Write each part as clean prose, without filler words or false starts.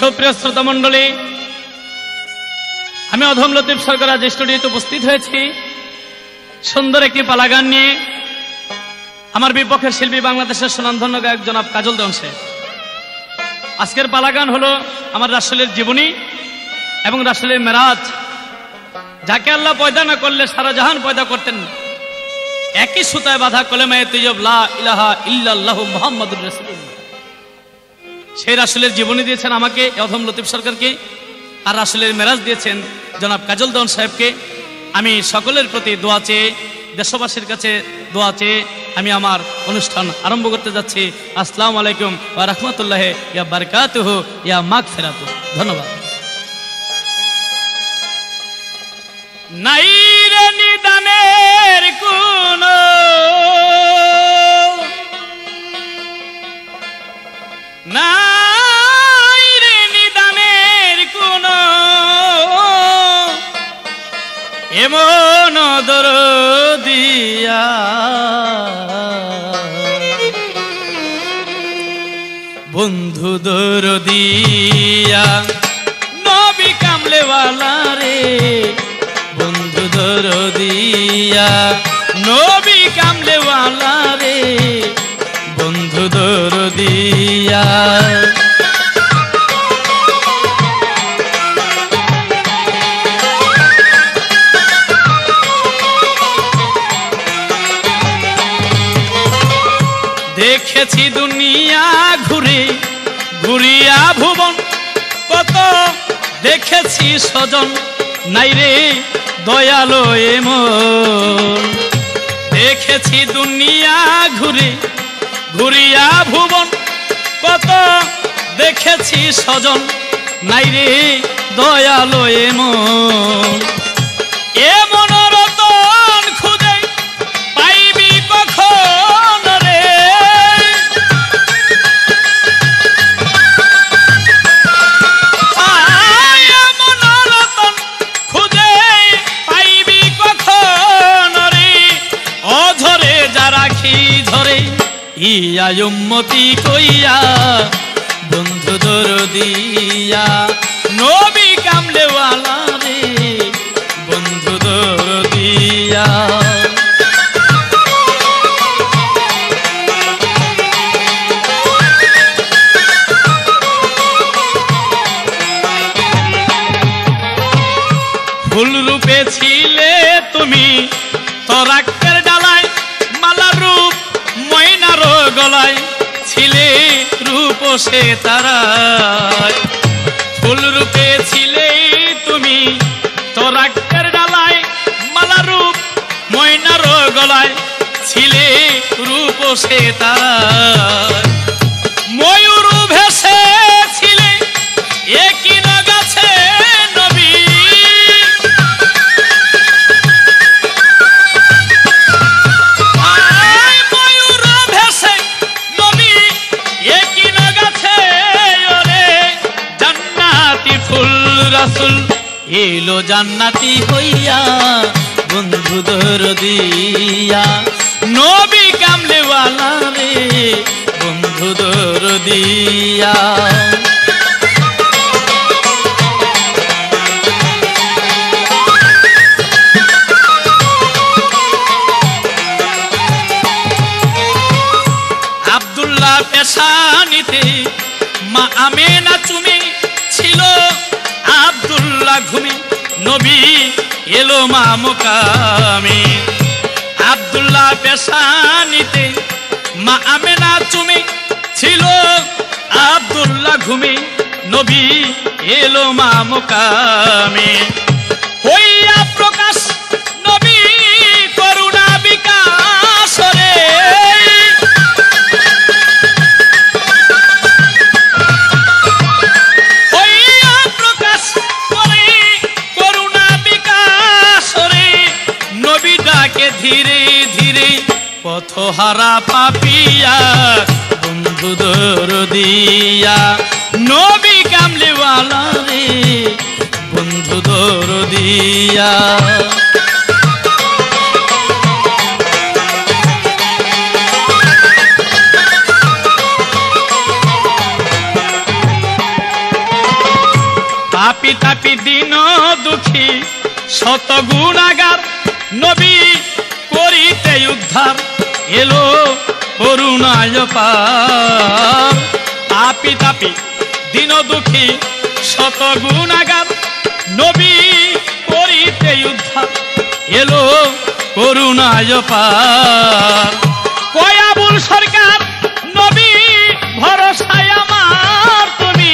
সুপ্রিয় শ্রোতা মণ্ডলী, আমি অধম লতিফ সরকার আজ স্টুডিওতে উপস্থিত হয়েছি সুন্দর একটি পালা গান নিয়ে। আমার বিপক্ষের শিল্পী বাংলাদেশের সুনামধন্য গায়ক জনাব কাজল দেওয়ান সাহেব। আজকের পালা গান হলো আমার রাসূলের জীবনী এবং রাসূলের মেরাজ। যাকে আল্লাহ পয়দা না করলে সারা জাহান পয়দা করতেন, একই সুতায় বাঁধা কলেমায়ে তৈয়ব লা ইলাহা ইল্লাল্লাহু মুহাম্মাদুর রাসূলুল্লাহ, সেই রাসূলের জীবনী দিয়েছেন আমাকে, অধম লতিফ সরকারকে, আর রাসূলের মেরাজ দিয়েছেন জনাব কাজল দেওয়ান সাহেবকে। আমি সকলের প্রতি দোয়া চেয়ে, দেশবাসীর কাছে দোয়া চেয়ে আমি আমার অনুষ্ঠান আরম্ভ করতে যাচ্ছি। আসসালামু আলাইকুম ওয়া রাহমাতুল্লাহি ওয়া বারাকাতুহু ইয়া মাগফিরাতু। ধন্যবাদ। নাই রে নিদানের কোন নাই রে নিদানের কোন এমন দরদিয়া বন্ধু দরদিয়া নবী কামলেওয়ালা রে, বন্ধু দরদিয়া নবী কামলেওয়ালা রে, বন্ধু দরদিয়া। দেখেছি দুনিয়া ঘুরে ঘুরিয়া ভুবন, কত দেখেছি স্বজন, নাই রে দয়ালো এমন। দেখেছি দুনিয়া ঘুরে ঘুরিয়া ভুবন, কত দেখেছি স্বজন, নাই রে দয়ালো এমন। এমন রতন খুঁজে পাইবি কখন রে, এমন রতন খুঁজে পাইবি কখন রে, অঝরে যা রাখি ধরে ইয়া উম্মতি কইয়া, বন্ধু দরদিয়া নবী কামলেওয়ালা রে, বন্ধু দরদিয়া। ফুল রূপে ছিলে তুমি তরাক্কের ডালায়, মালা রূপ ময়নার গলায় ছিলে রূপ সে তারায়। ফুল রূপে ছিলে তুমি তরাক্কের ডালায়, মালা রূপ ময়নার গলায় ছিলে রূপ সে তারায়। ময়ূর ভেসে ছিলে একই গাছে নবী, ময়ূর ভেসে নবী একই গাছে ওরে। জান্নাতি ফুল রাসূল এলো জান্নাতি হইয়া, বন্ধু দরদিয়া নবী কামলেওয়ালা রে, বন্ধু দরদিয়া। আব্দুল্লাহ পেশানিতে মা আমেনা চুমে ছিল, আব্দুল্লাহ ঘুমে নবী এলো মা মুকামে। আব্দুল্লাহ পেশানিতে মা আমেনা চুমে ছিল, আব্দুল্লাহ ঘুমে নবী এলো মা মুকামে। হইয়া প্রকাশ নবী করুণা বিকাশ রে, হইয়া প্রকাশ করে করুণা বিকাশ রে। নবী ডাকে ধীরে ধীরে পথহারা পাপিয়া, বন্ধু দরদিয়া নবী কামলেওয়ালা রে, বন্ধু দরদিয়া। দুঃখী শত গুণাগার নবী করিতে উদ্ধার এলো করুণায় পার। তাপি তাপি দিন দুঃখী শত গুণাগার নবী করিতে উদ্ধার এলো করুণায় পার। কয়াবুল সরকার নবী ভরসায় আমার তুমি,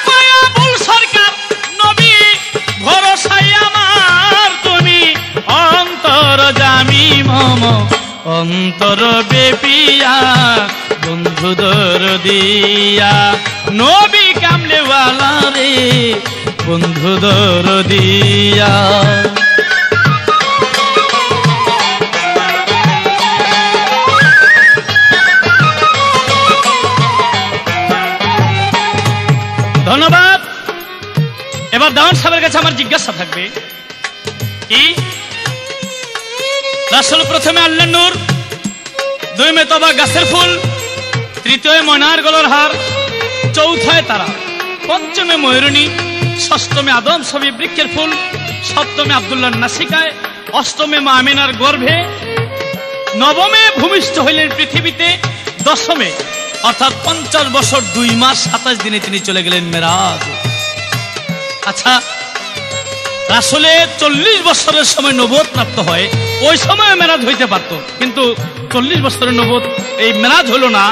কয়াবুল সরকার নবী ভরসায় আমার তুমি, অন্তর জামি মম অন্তর বেপিয়া বন্ধু দরদিয়া নবী কামলেওয়ালা রে বন্ধু দরদিয়া। ধন্যবাদ। এবার দেওয়ান সাহেবের কাছে আমার জিজ্ঞাসা থাকবে কি, রাসূল প্রথমে আল্লাহর নূর, দুই মে তবা গাছের ফুল, তৃতীয় ময়নার গলার হার, চৌথায় তারা, পঞ্চমে ময়ূরণী, ষষ্ঠমে আদম ছবি বৃক্ষের ফুল, সপ্তমে আব্দুল্লাহর নাসিকায়, অষ্টমে মা আমিনার গর্ভে, নবমে ভূমিষ্ঠ হইলেন পৃথিবীতে, দশমে অর্থাৎ 50 বছর 2 মাস 27 দিনে তিনি চলে গেলেন মেরাজ। আচ্ছা, রাসূলে 40 বছরের সময় নবুয়ত প্রাপ্ত হয়, ওই সময় মেরাজ হইতে পারত, কিন্তু 40 বছরের নবুয়ত এই মেরাজ হলো না,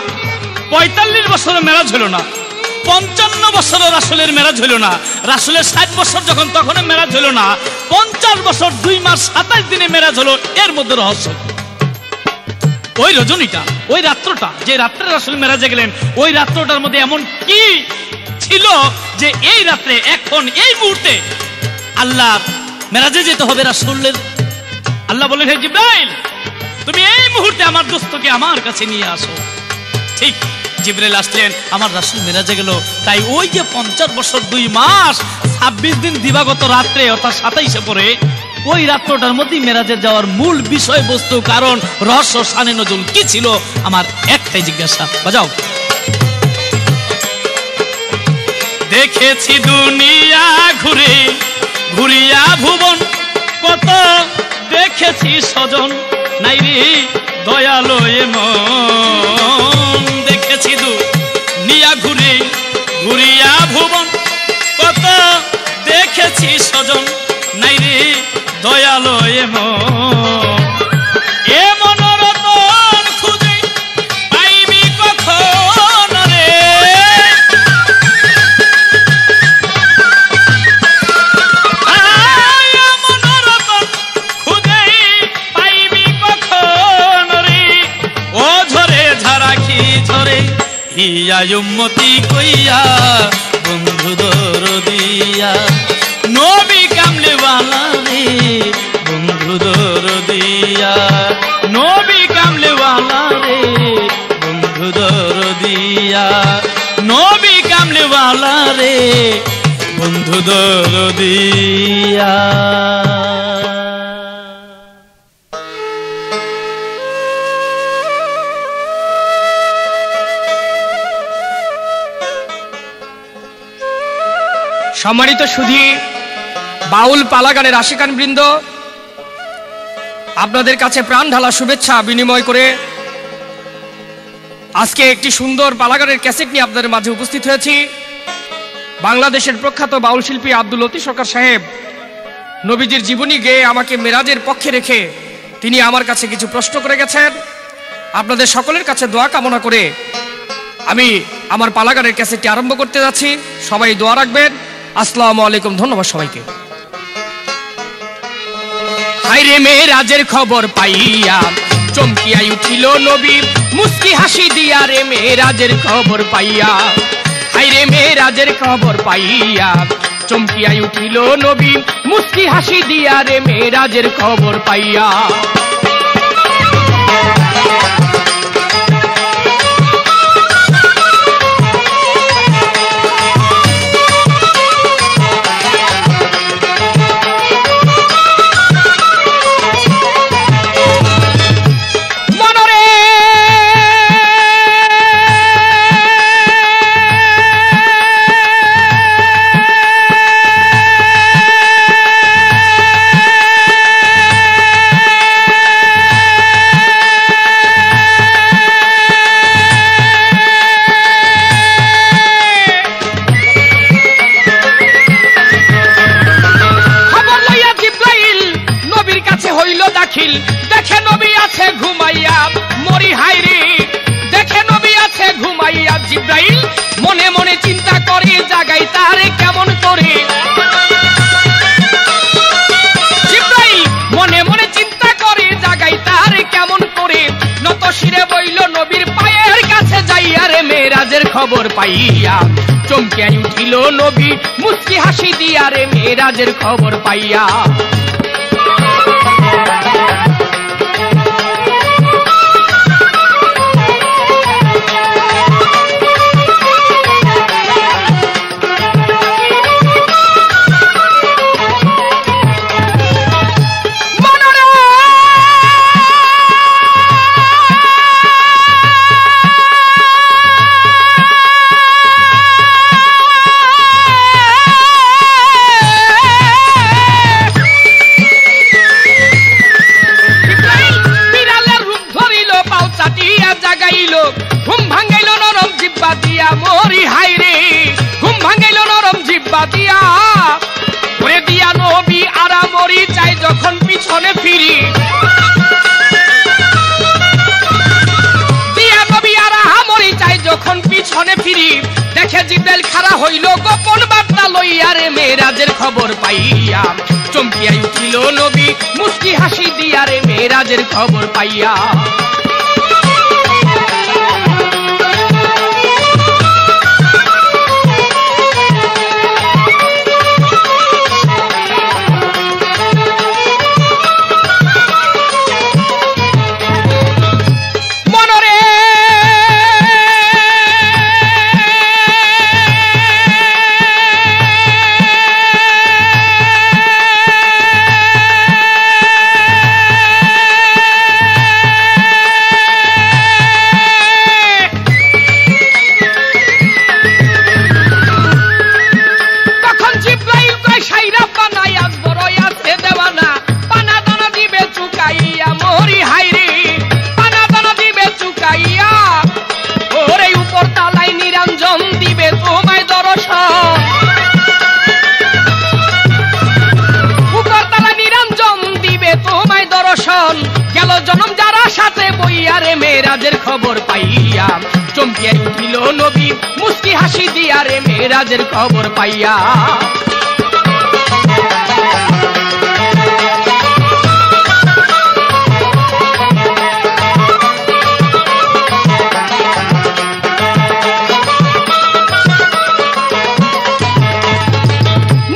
45 বছরের মেরাজ হলো না, 55 বছর রাসূলের মেরাজ হলো না, রাসূলের 60 বছর যখন তখন মেরাজ হলো না, 50 বছর 2 মাস 27 দিনে মেরাজ হলো। এর মধ্যে রহস্য ওই রজনীটা, ওই রাত্রটা, যে রাত্রে রাসূল মেরাজে গেলেন, ওই রাত্রটার মধ্যে এমন কি ছিল যে এই রাত্রে এখন এই মুহূর্তে আল্লাহ মেরাজে যেতে হবে রাসূলের। আল্লাহ বলেন, হে জিবরাইল তুমি এই মুহূর্তে আমার দোস্তকে আমার কাছে নিয়ে আসো। ঠিক জিবরাইল আসলেন, আমার রাসূল মেরাজে গেল। তাই ওই যে 50 বছর 2 মাস 26 দিন দিবাগত রাত্রে অর্থাৎ 27-এ পরে ওই রাত্রটার মধ্যে মেরাজে যাওয়ার মূল বিষয়বস্তু, কারণ, রহস্য, শানে নজুল কি ছিল, আমার একটাই জিজ্ঞাসা, বাজাও। দেখেছি দুনিয়া ঘুরে ঘুরিয়া ভুবন, কত দেখেছি স্বজন নাই রে দয়ালো এমন। দেখেছি দুনিয়া ঘুরে ঘুরিয়া ভুবন, কত দেখেছি স্বজন নাই রে দয়ালো এমন। এমন রতন খুঁজে পাইবি কখন রে, এমন রতন খুঁজে পাইবি কখন রে। ও ঝরে ঝাড়াখি ঝরে হিয়া উম্মতি কইয়া বন্ধু দরদিয়া নবী কামলেওয়ালা রে বন্ধু দরদিয়া, নবী কামলেওয়ালা রে বন্ধু দরদিয়া, নবী কামলেওয়ালা রে বন্ধু দরদিয়া। সম্মানিত সুধী, বাউল পালাগানের আশিকান বৃন্দ, আপনাদের কাছে প্রাণ ঢালা শুভেচ্ছা বিনিময় করে আজকে একটি সুন্দর পালাগানের ক্যাসেট নিয়ে আপনাদের মাঝে উপস্থিত হয়েছি। বাংলাদেশের প্রখ্যাত বাউল শিল্পী আব্দুল লতিফ সরকার সাহেব নবীজির জীবনী গেয়ে আমাকে মেরাজের পক্ষে রেখে তিনি আমার কাছে কিছু প্রশ্ন করে গেছেন। আপনাদের সকলের কাছে দোয়া কামনা করে আমি আমার পালাগানের ক্যাসেটটি আরম্ভ করতে যাচ্ছি। সবাই দোয়া রাখবেন। আসসালামু আলাইকুম, ধন্যবাদ সবাইকে। হায়রে মেরাজের খবর পাইয়া চমকিয়া উঠিল নবী, মুস্কি হাসি দিয়া রে মেরাজের খবর পাইয়া। হায়রে মেরাজের খবর পাইয়া চমকিয়া উঠিল নবী, মুস্কি হাসি দিয়া রে মেরাজের খবর পাইয়া। দাখিল, দেখে নবী আছে ঘুমাইয়া মরি হায়রে, দেখে নবী আছে ঘুমাইয়া। জিব্রাইল মনে মনে চিন্তা করে জাগাই তারে কেমন করে, জিব্রাইল মনে মনে চিন্তা করে জাগাই তারে কেমন করে। নত শিরে বইল নবীর পায়ের কাছে যাইয়া রে মেরাজের খবর পাইয়া, চমকে উঠিল নবী মুস্কি হাসি দিয়া রে মেরাজের খবর পাইয়া। ঘুম ভাঙাইল নরম জিব্বা দিয়া মরি হায়রে, ঘুম ভাঙাইল নরম জিব্বা দিয়া ওরে দিয়া নবী আরা মরি চাই যখন পিছনে ফিরি, দিয়া নবী আরা মরি চাই যখন পিছনে ফিরি। দেখে জিব্রাইল খাড়া হইল গোপন বার্তা লইয়া রে মেরাজের খবর পাইয়া, চমকিয়া উঠিল নবী মুস্কি হাসি দিয়া রে মেরাজের খবর পাইয়া। মেরাজের খবর পাইয়া চমকিয়া উঠিল নবী মুস্কি হাসি দিয়া রে মেরাজের খবর পাইয়া।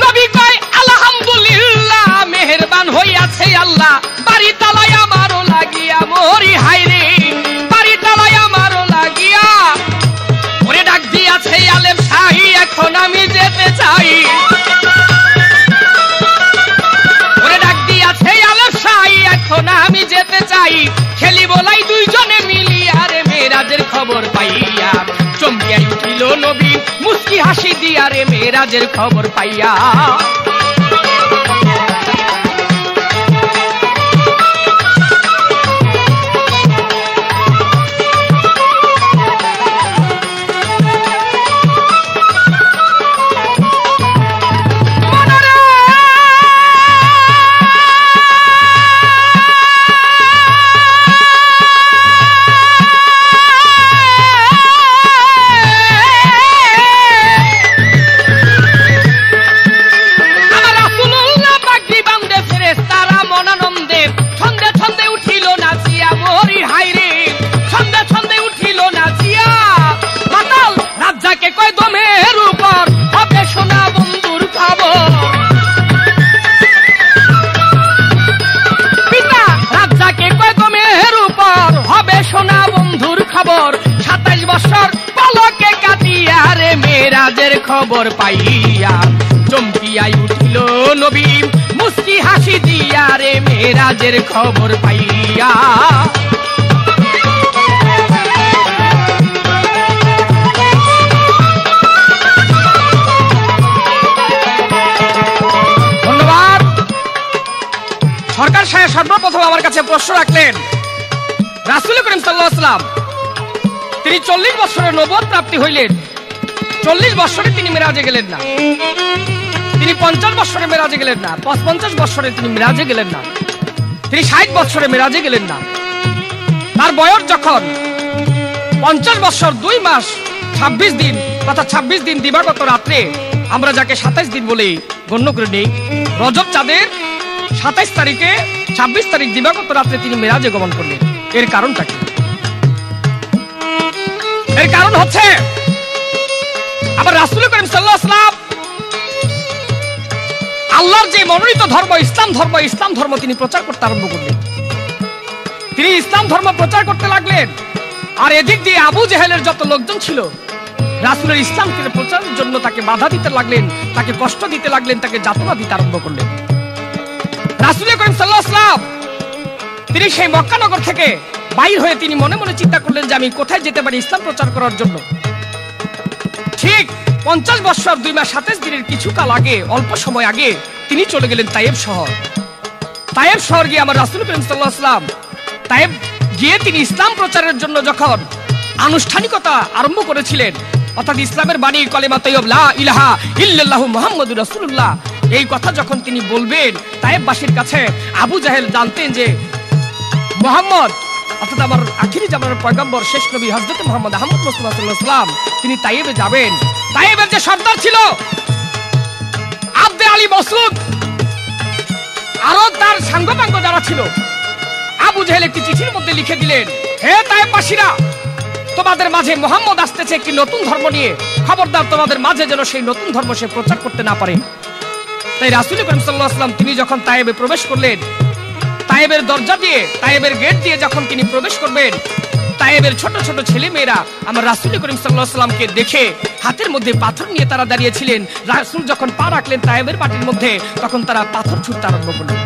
নবী কয় আলহামদুলিল্লাহ, মেহেরবান হইয়াছে আল্লাহ, বাড়ি তালাই আমারও লাগিয়া মরি হায়রে, বাড়ি তালাই আমারও লাগিয়া। ওরে ডাক দিয়াছে আলেম শাহী, এখন আমি যেতে চাই, ওরে ডাক দিয়াছে আলেম শাহী, এখন আমি যেতে চাই। খেলি বলাই দুইজনে মিলিয়া রে মেরাজের খবর পাইয়া, চমকিয়া উঠিল নবী মুস্কি হাসি দিয়া রে মেরাজের খবর পাইয়া। মেরাজের খবর পাইয়া চমকিয়া উঠিল নবী মুস্কি হাসি দিয়া রে মেরাজের খবর পাইয়া। ধন্যবাদ। সরকার সাহেব সর্বপ্রথম আমার কাছে প্রশ্ন রাখলেন, রাসূল করিম সাল্লাল্লাহু আলাইহি ওয়াসাল্লাম তিনি 40 বছরের নবুয়ত প্রাপ্তি হইলেন, 40 বছরে তিনি মেরাজে গেলেন না, তিনি 50 বছরে মেরাজে গেলেন না, 55 বছরে তিনি মেরাজে গেলেন না, তিনি 60 বছরে মেরাজে গেলেন না। তার বয়স যখন 50 বছর 2 মাস 26 দিন, তথা 26 দিন দিবাগত রাত্রে, আমরা যাকে 27 দিন বলে গণ্য করে নেই, রজব চাঁদের 27 তারিখে 26 তারিখ দিবাগত রাত্রে তিনি মেরাজে গমন করলেন। এর কারণটা কি? এর কারণ হচ্ছে আবার রাসূল করিম সাল্লাল্লাহু আলাইহি ওয়াসাল্লাম আল্লাহর যে মনোনীত ধর্ম ইসলাম ধর্ম তিনি প্রচার করতে আরম্ভ করলেন। তিনি ইসলাম ধর্ম প্রচার করতে লাগলেন। আর এদিক দিয়ে আবু জেহেলের যত লোকজন ছিল রাসূলের ইসলামকে প্রচারের জন্য তাকে বাধা দিতে লাগলেন, তাকে কষ্ট দিতে লাগলেন, তাকে যাতনা দিতে আরম্ভ করলেন। রাসূল করিম সাল্লাল্লাহু আলাইহি ওয়াসাল্লাম তিনি সেই মক্কা নগর থেকে বাইর হয়ে তিনি মনে মনে চিন্তা করলেন যে আমি কোথায় যেতে পারি ইসলাম প্রচার করার জন্য। ঠিক 50 বছর 2 মাস 27 দিনের কিছু কাল আগে, অল্প সময় আগে তিনি চলে গেলেন তায়েব শহর। তায়েব শহর গিয়ে আমার রাসূল করিম সাল্লাল্লাহু আলাইহি ওয়াসাল্লাম তায়েব গিয়ে তিনি ইসলাম প্রচারের জন্য যখন আনুষ্ঠানিকতা আরম্ভ করেছিলেন, অর্থাৎ ইসলামের বাণী কলেমা তাইয়্যিব লা ইলাহা ইল্লাল্লাহু মুহাম্মাদুর রাসূলুল্লাহ, এই কথা যখন তিনি বলবেন তায়েববাসীর কাছে, আবু জাহেল জানতেন যে মুহাম্মদ অর্থাৎ আমার আখিরি জামানার পয়গম্বর শেষ নবী হযরত মুহাম্মদ আহমদ মুস্তাফা সাল্লাল্লাহু আলাইহি ওয়াসাল্লাম তিনি তায়েবে যাবেন। তায়েবের যে সর্দার ছিল আব্দে আলী মাসউদ, আরো তার সাঙ্গপাঙ্গ যারা ছিল, আবু জাহেল একটি চিঠির মধ্যে লিখে দিলেন, হে তায়েববাসীরা, তোমাদের মাঝে মুহাম্মদ আসতেছে একটি নতুন ধর্ম নিয়ে, খবরদার তোমাদের মাঝে যেন সেই নতুন ধর্ম সে প্রচার করতে না পারে। তাই রাসূল করিম সাল্লাল্লাহু আলাইহি ওয়াসাল্লাম তিনি যখন তায়েবে প্রবেশ করলেন, তায়েবের দরজা দিয়ে, তায়েবের গেট দিয়ে যখন তিনি প্রবেশ করবেন, তায়েবের ছোট ছোট ছেলে মেয়েরা আমার রাসূল করিম সাল্লাল্লাহু আলাইহি ওয়াসাল্লামকে দেখে হাতের মধ্যে পাথর নিয়ে তারা দাঁড়িয়েছিলেন। রাসূল যখন পা রাখলেন তায়েবের মাটির মধ্যে, তখন তারা পাথর ছুঁড়তে আরম্ভ করলেন।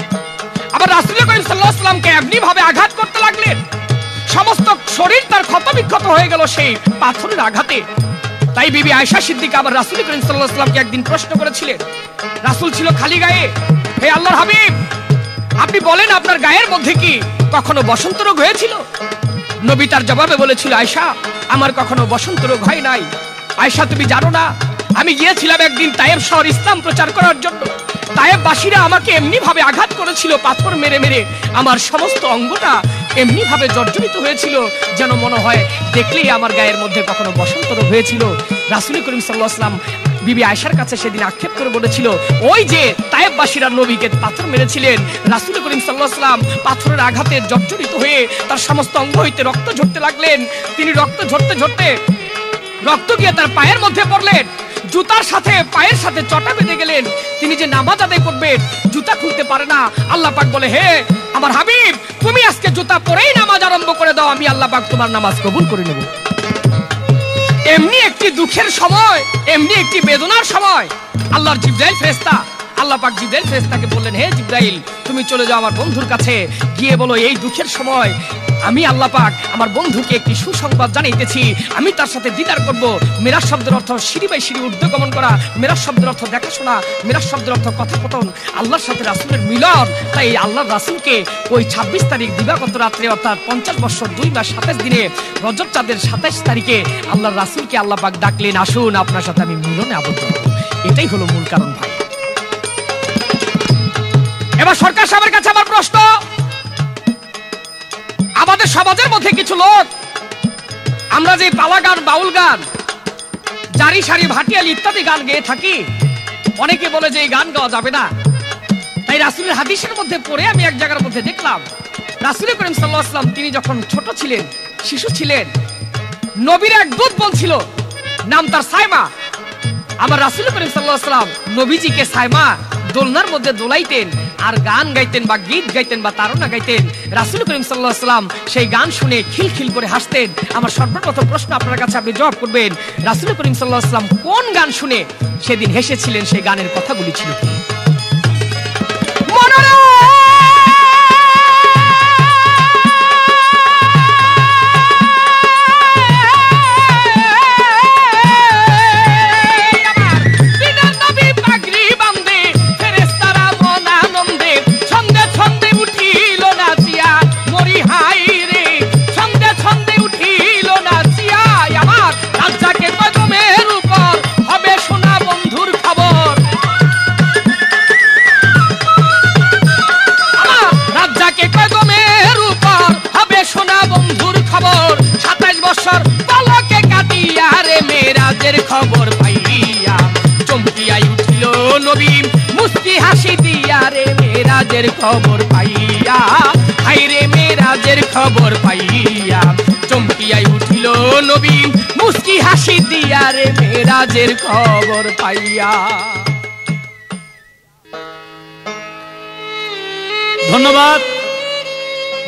আবার রাসূল করিম সাল্লাল্লাহু আলাইহি ওয়াসাল্লামকে এমনি ভাবে আঘাত করতে লাগলেন, সমস্ত শরীর তার ক্ষতবিক্ষত হয়ে গেল সেই পাথরের আঘাতে। তাই বিবি আয়েশা সিদ্দিকা আবার রাসূল করিম সাল্লাল্লাহু আলাইহি ওয়াসাল্লামকে একদিন প্রশ্ন করেছিলেন, রাসূল ছিল খালি গায়ে, হে আল্লাহর হাবিব, আপনি বলেন আপনার গায়ের মধ্যে কি কখনো বসন্ত রোগ হয়েছিল? নবী তার জবাবে বলেছিল, আয়েশা, আমার কখনো বসন্ত রোগ হয় নাই। আয়েশা, তুমি জানো না, আমি গিয়েছিলাম একদিন তায়েব শহর ইসলাম প্রচার করার জন্য। তায়েববাসীরা আমাকে এমনি ভাবে আঘাত করেছিল, পাথর মেরে মেরে আমার সমস্ত অঙ্গটা এমনি ভাবে জর্জরিত হয়েছিল, যেন মনে হয় দেখলেই আমার গায়ের মধ্যে কখনো বসন্ত রোগ হয়েছিল। রাসূল করিম সাল্লাল্লাহু আলাইহি ওয়াসাল্লাম বিবি আয়েশার কাছে সেদিন আক্ষেপ করে বলেছিল, ওই যে তায়েববাসীরা নবীকে পাথর মেরেছিলেন, রাসূল করিম সাল্লাল্লাহু আলাইহি ওয়াসাল্লাম পাথরের আঘাতে জর্জরিত হয়ে তার সমস্ত অঙ্গ হইতে রক্ত ঝরতে লাগলেন। তিনি রক্ত ঝরতে ঝরতে রক্ত গিয়ে তার পায়ের মধ্যে পড়লেন, জুতার সাথে পায়ের সাথে চটা বেঁধে গেলেন। তিনি যে নামাজ আদায় করবেন, জুতা খুলতে পারে না। আল্লাহ পাক বলে, হে আমার হাবিব, তুমি আজকে জুতা পরেই নামাজ আরম্ভ করে দাও, আমি আল্লাহ পাক তোমার নামাজ কবুল করে নেব। এমনি একটি দুঃখের সময়, এমনি একটি বেদনার সময় আল্লাহর জিবরাইল ফেরেশতা, আল্লাহ পাক জিবরাইল ফেরেশতাকে বললেন, হে জিবরাইল, তুমি চলে যাও আমার বন্ধুর কাছে, গিয়ে বলো এই দুঃখের সময় আমি আল্লাহ পাক আমার বন্ধুকে একটি সুসংবাদ জানাইতেছি, আমি তার সাথে দিদার করব। মিরাজ শব্দের অর্থ সিঁড়ি বাই সিঁড়ি ঊর্ধ্বগমন করা, মিরাজ শব্দের অর্থ দেখাশোনা, মিরাজ শব্দের অর্থ কথোপকথন, আল্লাহর সাথে রাসূলের মিলন। তাই আল্লাহর রাসূলকে ওই 26 তারিখ দিবাগত রাত্রে, অর্থাৎ 50 বছর 2 মাস 27 দিনে রজব চাঁদের 27 তারিখে আল্লাহর রাসূলকে আল্লাহ পাক ডাকলেন, আসুন আপনার সাথে আমি মিলনে আবদ্ধ হব। এটাই হলো মূল কারণ ভাই। এবার সরকার সাহেবের কাছে আমার প্রশ্ন, আমাদের সমাজের মধ্যে কিছু লোক আমরা যে পালা গান, বাউল গান, জারি সারি, ভাটিয়ালি ইত্যাদি গান গেয়ে থাকি, অনেকে বলে যে এই গান গাওয়া যাবে না। তাই রাসূলের হাদিসের মধ্যে পড়ে আমি এক জায়গার মধ্যে দেখলাম, রাসূল করিম সাল্লাল্লাহু আলাইহি ওয়াসাল্লাম তিনি যখন ছোট ছিলেন, শিশু ছিলেন, নবীর এক দুধ বোন ছিল, নাম তার সাইমা। আমার রাসূল করিম সাল্লাল্লাহু আলাইহি ওয়াসাল্লাম নবীজিকে সাইমা দোলনার মধ্যে দোলাইতেন আর গান গাইতেন বা গীত গাইতেন বা তারনা গাইতেন। রাসূল করিম সাল্লাল্লাহু আলাইহি ওয়াসাল্লাম সেই গান শুনে খিলখিল করে হাসতেন। আমার সর্বপ্রথম প্রশ্ন আপনার কাছে, আপনি জবাব করবেন, রাসূল করিম সাল্লাল্লাহু আলাইহি ওয়াসাল্লাম কোন গান শুনে সেদিন হেসেছিলেন? সেই গানের কথাগুলি ছিল কি? মেরাজের খবর পাইয়া, হাইরে মেরাজের খবর পাইয়া চমকিয়াই উঠিল নবী মুস্কি হাসি দিয়া রে মেরাজের খবর পাইয়া। ধন্যবাদ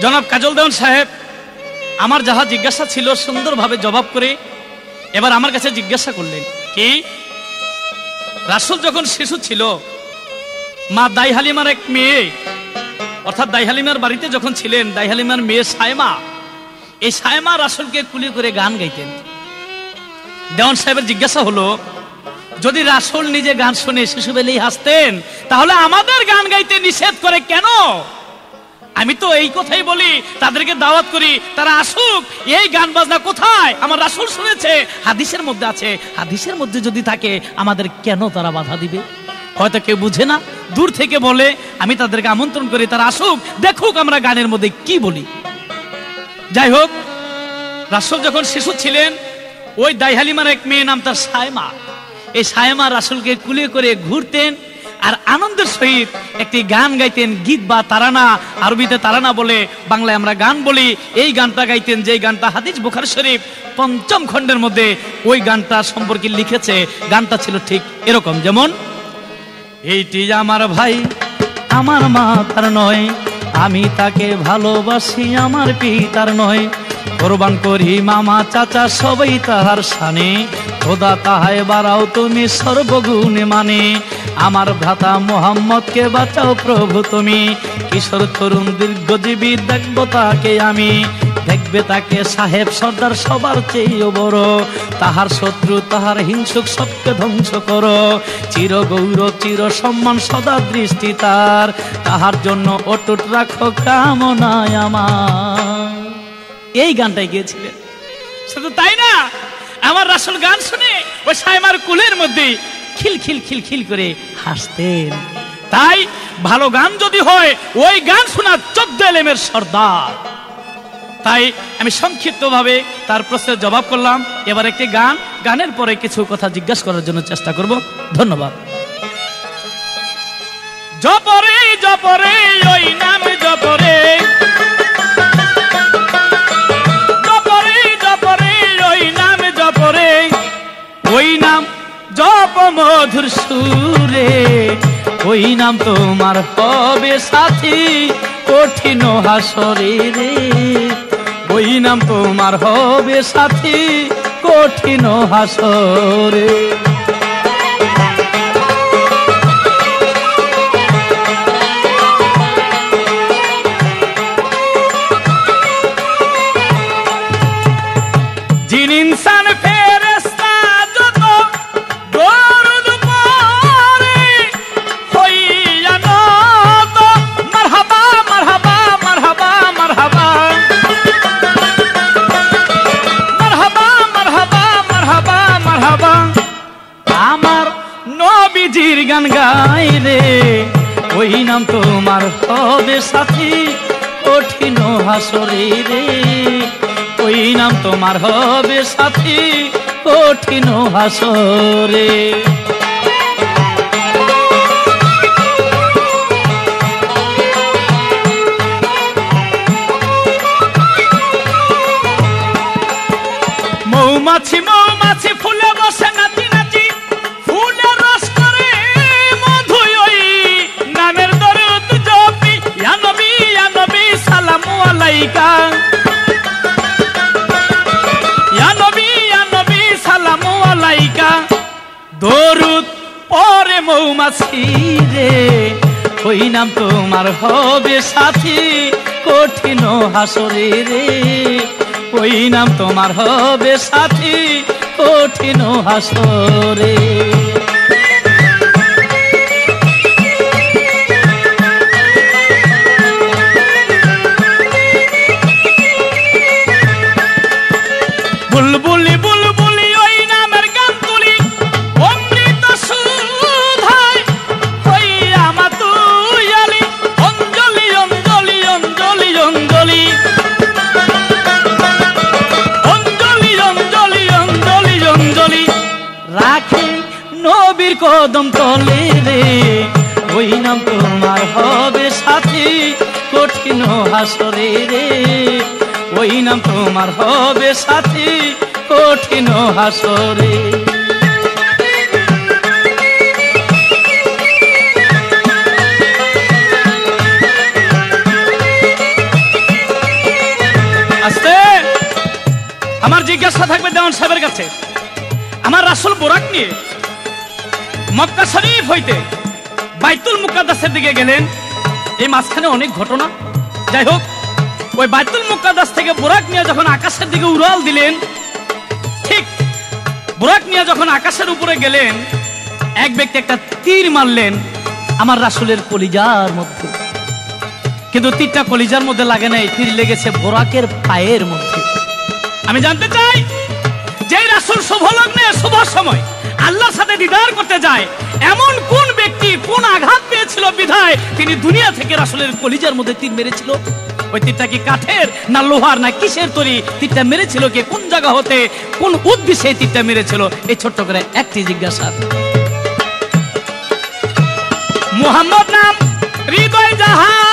জনাব কাজল দেওয়ান সাহেব। আমার যাহা জিজ্ঞাসা ছিল সুন্দরভাবে জবাব করে এবার আমার কাছে জিজ্ঞাসা করলেন কি, রাসূল যখন শিশু ছিল মা দাই হালিমার এক মেয়ে, অর্থাৎ দাই হালিমার বাড়িতে যখন ছিলেন, দাই হালিমার মেয়ে সায়মা, এই সায়মা রাসূলকে কুলি করে গান গাইতেন। দেওয়ান সাহেবের জিজ্ঞাসা হলো, যদি রাসূল নিজে গান শুনে শিশুবেলেই হাসতেন তাহলে আমাদের গান গাইতে নিষেধ করে কেন? আমি তো এই কথাই বলি, তাদেরকে দাওয়াত করি, তারা আসুক। এই গান বাজনা কোথায়? আমার রাসূল শুনেছে, হাদিসের মধ্যে আছে। হাদিসের মধ্যে যদি থাকে আমাদের কেন তারা বাধা দিবে? হয়তো কেউ বুঝে না, দূর থেকে বলে। আমি তাদেরকে আমন্ত্রণ করি, তারা আসুক, দেখুক আমরা গানের মধ্যে কি বলি। যাই হোক, রাসূল যখন শিশু ছিলেন, ওই দাই হালিমার এক মেয়ে নাম তার সায়মা, এই সায়মা রাসূলকে কুলে করে ঘুরতেন আর আনন্দের সহিত একটি গান গাইতেন, গীত বা তারানা, আরবিতে তারানা বলে, বাংলায় আমরা গান বলি। এই গানটা গাইতেন, যে গানটা হাদিস বুখারী শরীফ ৫ম খণ্ডের মধ্যে ওই গানটা সম্পর্কে লিখেছে। গানটা ছিল ঠিক এরকম, যেমন এইটি আমার ভাই আমার মা তার নয়, আমি তাকে ভালোবাসি আমার পিতার নয়, কোরবান করি মামা চাচা সবাই তাহার শানে, খোদা তাহায় বাড়াও তুমি সর্বগুণে মানে, আমার ভ্রাতা মোহাম্মদকে বাঁচাও প্রভু তুমি, কিশোর তরুণ দীর্ঘজীবী দেখব তাকে আমি, দেখবে তাকে সাহেব সর্দার সবার চেয়েও বড়, তাহার শত্রু তাহার হিংসুক সবকে ধ্বংস করো, চির গৌরব চির সম্মান সদা দৃষ্টি তার, তাহার জন্য অটুট রাখো কামনায় আমার। এই গানটাই গিয়েছিলেন। শুধু তাই না, আমার রাসূল গান শুনে ওই সায়মার কুলের মধ্যে খিল খিল খিল খিল করে হাসতেন। তাই ভালো গান যদি হয়, ওই গান শোনা 14 এলেমের সর্দার। তাই আমি সংক্ষিপ্ত ভাবে তার প্রশ্নের জবাব করলাম। এবার একটি গান, গানের পরে কিছু কথা জিজ্ঞাসা করার জন্য চেষ্টা করব। ধন্যবাদ। জপরে জপরে ওই নাম জপরে, জপরে জপরে ওই নাম জপরে, ওই নাম জপ মধুর সুরে, ওই নাম তোমার হবে সাথী কঠিন হাসরে রে, ওই নাম তোমার হবে সাথী কঠিন হাসরে। জিন ইনসান ফেরেশতা যত দরুদ পড়ে, হইয়া নত মারহাবা মারহাবা মারহাবা মারহাবা, মারহাবা মারহাবা মারহাবা মারহাবা। আমার নবীজির গান গাই রে, ওই নাম তোমার হবে সাথী কঠিন হাসরে রে, ওই নাম তোমার হবে সাথী কঠিন হাসরে। মৌমাছি মৌমাছি ফুলে বসে নাচি নাচি, ফুলের রস করে মধু, ওই নামের দরুদ জপি, ইয়া নবী সালামু আলাইকা, ইয়া নবী সালামু আলাইকা। দরুদ পরে মৌমাছি রে, ওই নাম তোমার হবে সাথী কঠিন হাসরে রে, ওই নাম তোমার হবে সাথী কঠিন হাসরে। বুলবুলি বুলবুলি ওই নামের গান তুলি, অমৃত সুধায় হইয়া মাতুয়ালি, অঞ্জলি অঞ্জলি অঞ্জলি অঞ্জলি, অঞ্জলি অঞ্জলি অঞ্জলি অঞ্জলি। রাখে নবীর কদম তলে রে, ওই নাম তোমার হবে সাথী কঠিন হাসরে রে, ওই নাম তোমার হবে সাথী কঠিন হাসরে। আস্তে আমার জিজ্ঞাসা থাকবে দেওয়ান সাহেবের কাছে, আমার রাসূল বুরাক নিয়ে মক্কা শরীফ হইতে বাইতুল মুকাদ্দাসের দিকে গেলেন, এই মাঝখানে অনেক ঘটনা। যাই হোক, ওই বাইতুল মুকাদ্দাস থেকে বুরাক নিয়ে যখন আকাশের দিকে উড়াল দিলেন, ঠিক বুরাক নিয়ে যখন আকাশের উপরে গেলেন, এক ব্যক্তি একটা তীর মারলেন আমার রাসূলের কলিজার মধ্যে, কিন্তু তীরটা কলিজার মধ্যে লাগে নাই, তীর লেগেছে বুরাকের পায়ের মধ্যে। আমি জানতে চাই, যে রাসূল শুভ লগ্নে শুভ সময় আল্লাহর সাথে দিদার করতে যায়, এমন কোন ব্যক্তি কোন আঘাত পেয়েছিল বিধায় তিনি দুনিয়া থেকে রাসূলের কলিজার মধ্যে তীর মেরেছিল? ওই তীরটা কি কাঠের না লোহার না কিসের তৈরি? তীরটা মেরেছিল কে, কোন জায়গা হতে, কোন উদ্দেশ্যে তীরটা মেরেছিল? এই ছোট্ট করে একটি জিজ্ঞাসা। মুহাম্মদ নাম হৃদয় জাহান,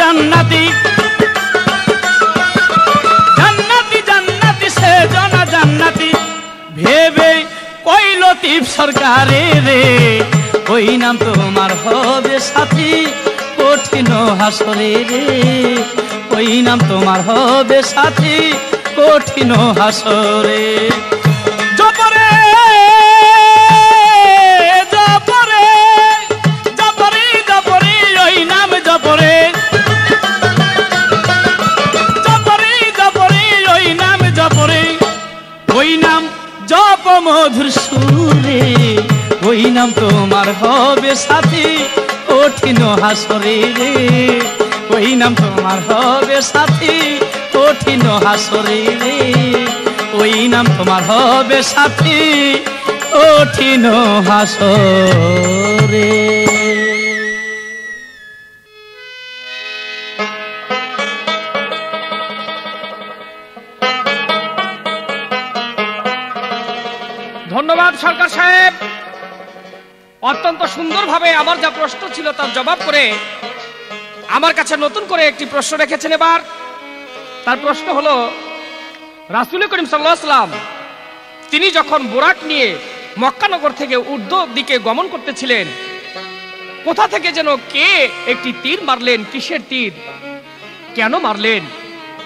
জান্নাতি জান্নাতি জান্নাতি সে জনা জান্নাতি ভেবে কই লতিফ সরকারে রে, ওই নাম তোমার হবে সাথী কঠিন হাসরে রে, ওই নাম তোমার হবে সাথী কঠিন হাসরে। জপরে জপরে জপরে জপরে ওই নাম জপরে, ওই নাম জপ মধুর সুরে, ওই নাম তোমার হবে সাথী কঠিন হাসরে রে, ওই নাম তোমার হবে সাথী কঠিন হাসরে রে, ওই নাম তোমার হবে সাথী কঠিন হাসরে। ধন্যবাদ সরকার সাহেব, অত্যন্ত সুন্দরভাবে আমার যা প্রশ্ন ছিল তার জবাব করে আমার কাছে নতুন করে একটি প্রশ্ন রেখেছেন। এবার তার প্রশ্ন হলো, রাসূল করিম সাল্লাল্লাহু আলাইহি ওয়াসাল্লাম তিনি যখন বুরাক নিয়ে মক্কানগর থেকে উর্দু দিকে গমন করতেছিলেন, কোথা থেকে যেন কে একটি তীর মারলেন। কিসের তীর, কেন মারলেন?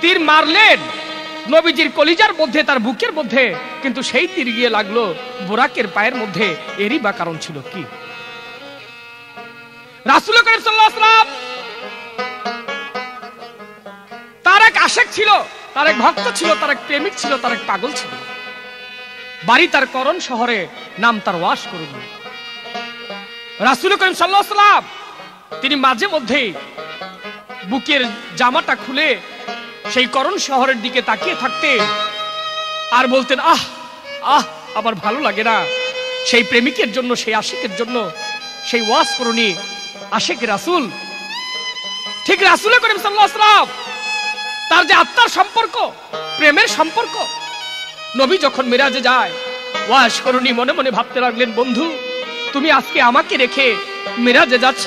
তীর মারলেন নবীজির কলিজার মধ্যে, তার বুকের মধ্যে, কিন্তু সেই তীর গিয়ে লাগলো বুরাকের পায়ের মধ্যে। এরই বা কারণ ছিল কি? রাসূল করিম সাল্লাল্লাহু আলাইহি ওয়াসাল্লাম তার এক আশিক ছিল, তার এক ভক্ত ছিল, তার এক প্রেমিক ছিল, তার এক পাগল ছিল। বাড়ি তার করণ শহরে, নাম তার ওয়াস করুন। রাসূল করিম সাল্লাল্লাহু আলাইহি ওয়াসাল্লাম তিনি মাঝে মধ্যে বুকের জামাটা খুলে সেই করণ শহরের দিকে তাকিয়ে থাকতেন আর বলতেন, আহ আহ আমার ভালো লাগে না। সেই প্রেমিকের জন্য, সেই আশিকের জন্য, সেই ওয়াজ করুনি আশিক রাসূল। ঠিক রাসূল করিম সাল্লাল্লাহু আলাইহি ওয়াসাল্লাম তার যে আত্মার সম্পর্ক, প্রেমের সম্পর্ক, নবী যখন মিরাজে যায়, ওয়াজ করুনি মনে মনে ভাবতে লাগলেন, বন্ধু তুমি আজকে আমাকে রেখে মিরাজে যাচ্ছ,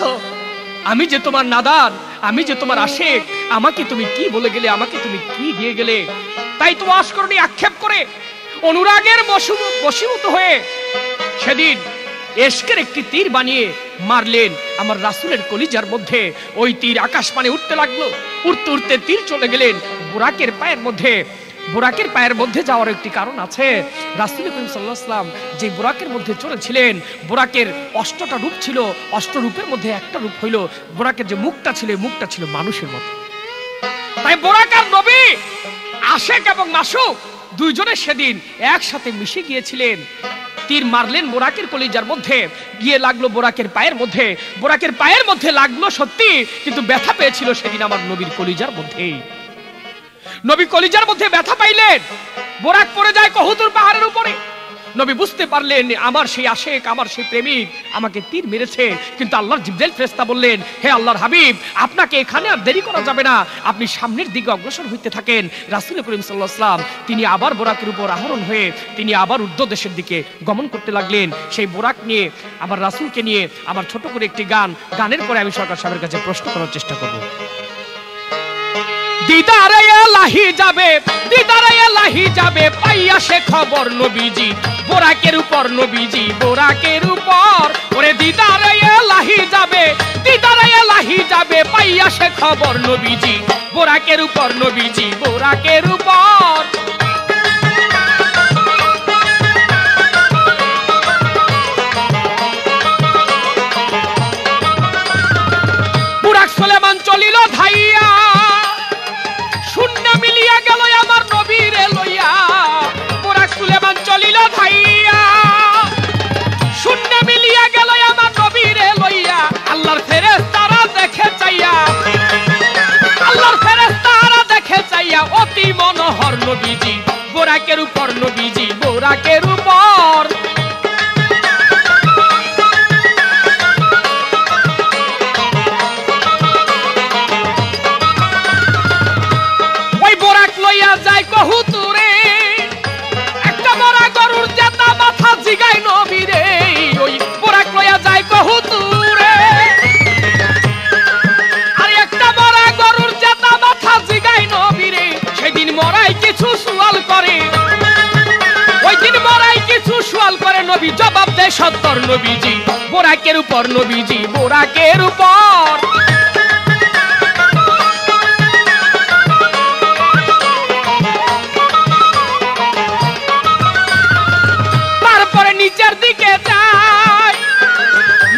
আমি যে তোমার নাদান, আমি যে তোমার আশিক, আমাকে তুমি কি বলে গেলে, আমাকে তুমি কি দিয়ে গেলে? তাই তো ওয়াজ করুনি আক্ষেপ করে, অনুরাগের বশীভূত হয়ে সেদিন এশকের একটি তীর বানিয়ে মারলেন আমার রাসূলের কলিজার মধ্যে। ওই তীর আকাশ পানে উঠতে লাগলো, উঠতে উঠতে তীর চলে গেলেন বুরাকের পায়ের মধ্যে। বুরাকের পায়ের মধ্যে যাওয়ার একটি কারণ আছে। রাসূল করিম সাল্লাল্লাহু আলাইহি ওয়াসাল্লাম যে বুরাকের মধ্যে চলেছিলেন, বুরাকের 8টা রূপ ছিল, 8 রূপের মধ্যে একটা রূপ হইল বুরাকের যে মুখটা ছিল, মুখটা ছিল মানুষের মতো। তাই বুরাক আর নবী, আশিক এবং মাশুক দুইজনে সেদিন একসাথে মিশে গিয়েছিলেন। তীর মারলেন বুরাকের কলিজার মধ্যে, গিয়ে লাগলো বুরাকের পায়ের মধ্যে। বুরাকের পায়ের মধ্যে লাগলো সত্যি, কিন্তু ব্যথা পেয়েছিল সেদিন আমার নবীর কলিজার মধ্যেই। নবী কলিজার মধ্যে ব্যথা পাইলেন, বুরাক পড়ে যায় কহুতুর পাহাড়ের উপরে। নবী বুঝতে পারলেন আমার সেই আশেক, আমার সেই প্রেমিক আমাকে তীর মেরেছে। কিন্তু আল্লাহর জিবরাইল ফেরেশতা বললেন, হে আল্লাহর হাবিব, আপনাকে এখানে আর দেরি করা যাবে না, আপনি সামনের দিকে অগ্রসর হইতে থাকেন। রাসূল করিম সাল্লাল্লাহু আলাইহি ওয়াসাল্লাম তিনি আবার বোরাকের উপর আরোহণ হয়ে তিনি আবার উর্ধ্ব দেশের দিকে গমন করতে লাগলেন। সেই বোরাক নিয়ে আমার রাসূলকে নিয়ে আমার ছোট করে একটি গানের পরে আমি সরকার সাহেবের কাছে প্রশ্ন করার চেষ্টা করব। দিদারে এলাহি যাবে, দিদারে এলাহি যাবে, পাইয়া সে খবর নবীজি বোরাকের উপর, নবীজি বোরাকের উপর। ওরে দিদারে এলাহি যাবে, দিদারে এলাহি যাবে, পাইয়া সে খবর নবীজি বোরাকের উপর, নবীজি বোরাকের উপর। বুরাক সুলেমান চলিল ধাইয়া, শূন্য মিলিয়া গেল আমার নবীরে লইয়া। বুরাক সুলেমান চলিল ধাইয়া, শূন্য মিলিয়া গেল আমার নবীরে লইয়া। আল্লাহর ফেরেশতারা দেখে চাইয়া, আল্লাহর ফেরেশতারা দেখে চাইয়া, অতি মনোহর নবীজি বোরাকের উপর, নবীজি বোরাকের উপর। যায় কহুতুরে একটা বড় গরুর জেতা মাথা জিগাই নবীরে, ওই বোরাক লইয়া যায় কহুতুরে। আর একটা বড় গরুর জেতা মাথা জিগাই নবীরে, সেদিন মরাই কিছু সুয়াল করে, ওই দিন মরাই কিছু সুয়াল করে, নবী জবাব দেয় সত্তর, নবীজি বোরাকের উপর, নবীজি বোরাকের উপর। নিচের দিকে যায়,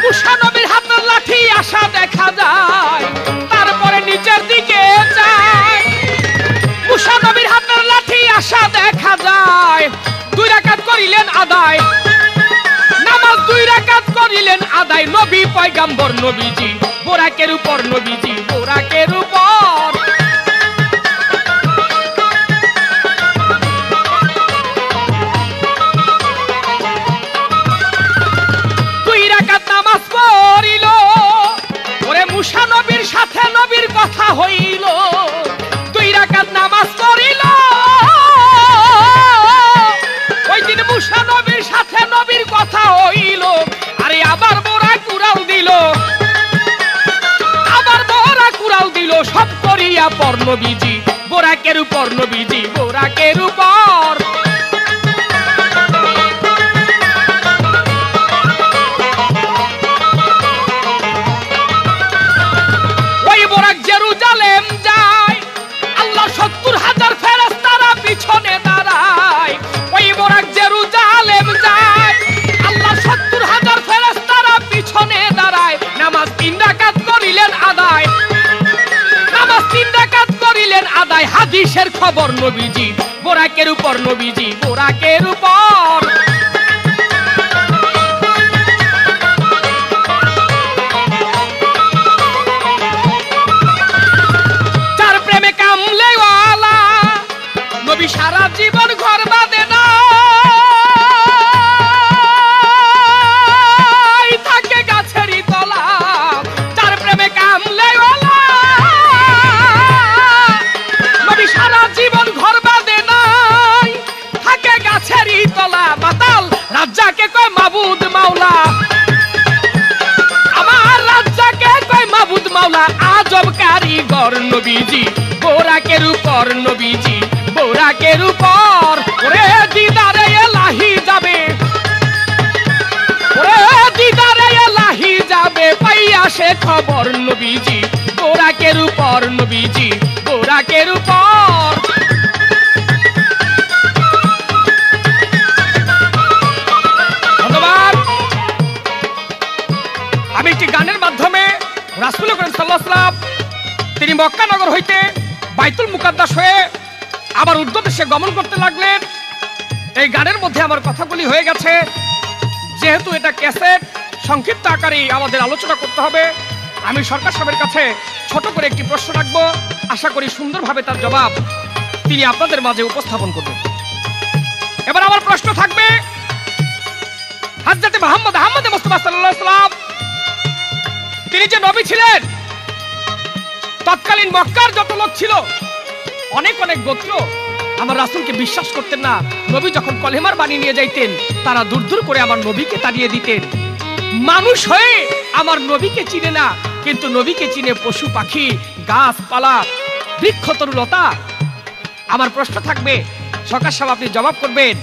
মুসা নবীর হাতের লাঠি আসা দেখা যায়। তারপরে নিচের দিকে যায়, মুসা নবীর হাতের লাঠি আসা দেখা যায়। 2 রাকাত করিলেন আদায়, নামাজ 2 রাকাত করিলেন আদায়, নবী পয়গম্বর, নবীজি বোরাকের উপর, নবীজি বোরাকের উপর। মুসা নবীর সাথে নবীর কথা হইল, 2 রাকাত নামাজ পড়িল। ওই দিন মুসা নবীর সাথে নবীর কথা হইল। আরে আবার বোরা কুড়াল দিল, আবার বোরা কুড়াল দিল, সব করিয়া পর নবীজি বোরাকের উপর, নবীজি বোরাকের উপর। জেরুজালেম যায়, আল্লাহ 70,000 ফেরেশতারা পিছনে দাঁড়ায়। ওই বোরাক জেরুজালেম যায়, আল্লাহ 70,000 ফেরেশতারা পিছনে দাঁড়ায়। নামাজ 3 রাকাত করিলেন আদায়, নামাজ 3 রাকাত করিলেন আদায়। হাদিসের খবর নবীজি বোরাকের উপর, নবীজি বোরাকের উপর। সারা জীবন ঘর বাঁধে না, থাকে গাছেরই তলা, তার প্রেমে কামলে নবী সারা জীবন ঘর বাঁধে নাই, থাকে গাছেরই তলা। মাতাল রাজ্জাকে কয় মাবুদ মাওলা, আমার রাজ্জাকে কয় মাবুদ মাওলা। আজব কারিগর নবীজি বোরাকের উপর, নবীজি বোরাকের উপর। ওরে দিদারে এলাহি যাবে, ওরে দিদারে এলাহি যাবে, পাইয়া সে খবর নবীজি বোরাকের উপর, নবীজি বোরাকের উপর। ধন্যবাদ। আমি একটি গানের মাধ্যমে রাসূল করিম সাল্লাল্লাহু আলাইহি ওয়াসাল্লাম তিনি মক্কা নগর হইতে বাইতুল মুকাদ্দাস হয়ে আবার উর্ধ্ব দেশে গমন করতে লাগলেন। এই গানের মধ্যে আমার কথাগুলি হয়ে গেছে, যেহেতু এটা ক্যাসেট, সংক্ষিপ্ত আকারে আমাদের আলোচনা করতে হবে। আমি সরকার সাহেবের কাছে ছোট করে একটি প্রশ্ন রাখবো, আশা করি সুন্দরভাবে তার জবাব তিনি আপনাদের মাঝে উপস্থাপন করবেন। এবার আমার প্রশ্ন থাকবে, মুহাম্মদ মুস্তাফা সাল্লাল্লাহু আলাইহি ওয়াসাল্লাম তিনি যে নবী ছিলেন, তৎকালীন মক্কার যত লোক ছিল অনেক অনেক গোত্র আমার রাসূলকে বিশ্বাস করতেন না। নবী যখন কলেমার বাণী নিয়ে যাইতেন তারা দূর দূর করে আমার নবীকে তাড়িয়ে দিতেন। মানুষ হয়ে আমার নবীকে চিনে না, কিন্তু নবীকে চিনে পশু পাখি, গাছপালা, বৃক্ষ তরুলতা। আমার প্রশ্ন থাকবে, সরকার সাহেব আপনি জবাব করবেন,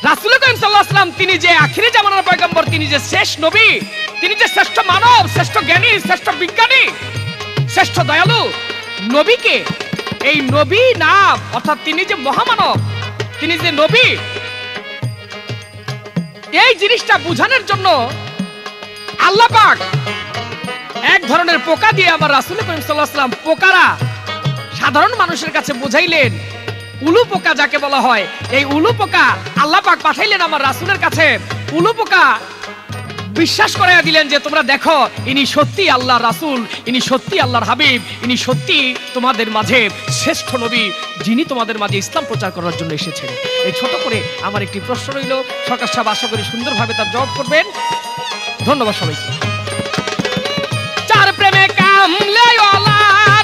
রাসূল করিম সাল্লাল্লাহু আলাইহি ওয়াসাল্লাম তিনি যে আখিরি জামানার পয়গম্বর, তিনি যে শেষ নবী, তিনি যে শ্রেষ্ঠ মানব, শ্রেষ্ঠ জ্ঞানী, শ্রেষ্ঠ বিজ্ঞানী, শ্রেষ্ঠ দয়ালু, নবীকে এই নবী নাম অর্থাৎ তিনি যে মহামানব, তিনি যে নবী, এই জিনিসটা বুঝানোর জন্য আল্লাহ পাক এক ধরনের পোকা দিয়ে আমার রাসূল করিম সাল্লাল্লাহু আলাইহি ওয়াসাল্লাম পোকারা সাধারণ মানুষের কাছে বুঝাইলেন। উলু পোকা যাকে বলা হয়, এই উলু পোকা আল্লাহ পাক পাঠাইলেন আমার রাসূলের কাছে। উলু পোকা বিশ্বাস করাইয়া দিলেন যে তোমরা দেখো ইনি সত্যি আল্লাহর রাসূল, ইনি সত্যি আল্লাহর হাবিব, ইনি সত্যি তোমাদের মাঝে শ্রেষ্ঠ নবী, যিনি তোমাদের মাঝে ইসলাম প্রচার করার জন্য এসেছেন। এই ছোট করে আমার একটি প্রশ্ন রইল, সরকার সাহেব আশা করি সুন্দরভাবে তার জবাব করবেন। ধন্যবাদ সবাইকে। চার প্রেমে কামলে ওয়ালা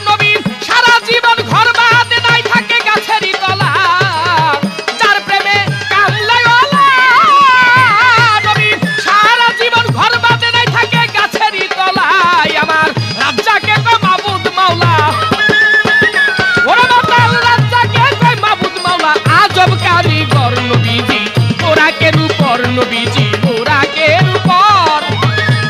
নবী সারা জীবন ঘর বাঁধে নাই থাকে গাছেরই তলা। চার প্রেমে কামলে ওয়ালা নবী সারা জীবন ঘর বাঁধে নাই থাকে গাছেরই তলায়। আমার রাজ্জাকে কয় মাবুদ মাওলা, ওরে মাতাল রাজ্জাকে কয় মাবুদ মাওলা। আজব কারিগর নবীজি, পোরাকের উপর নবীজি, পোরাকের উপর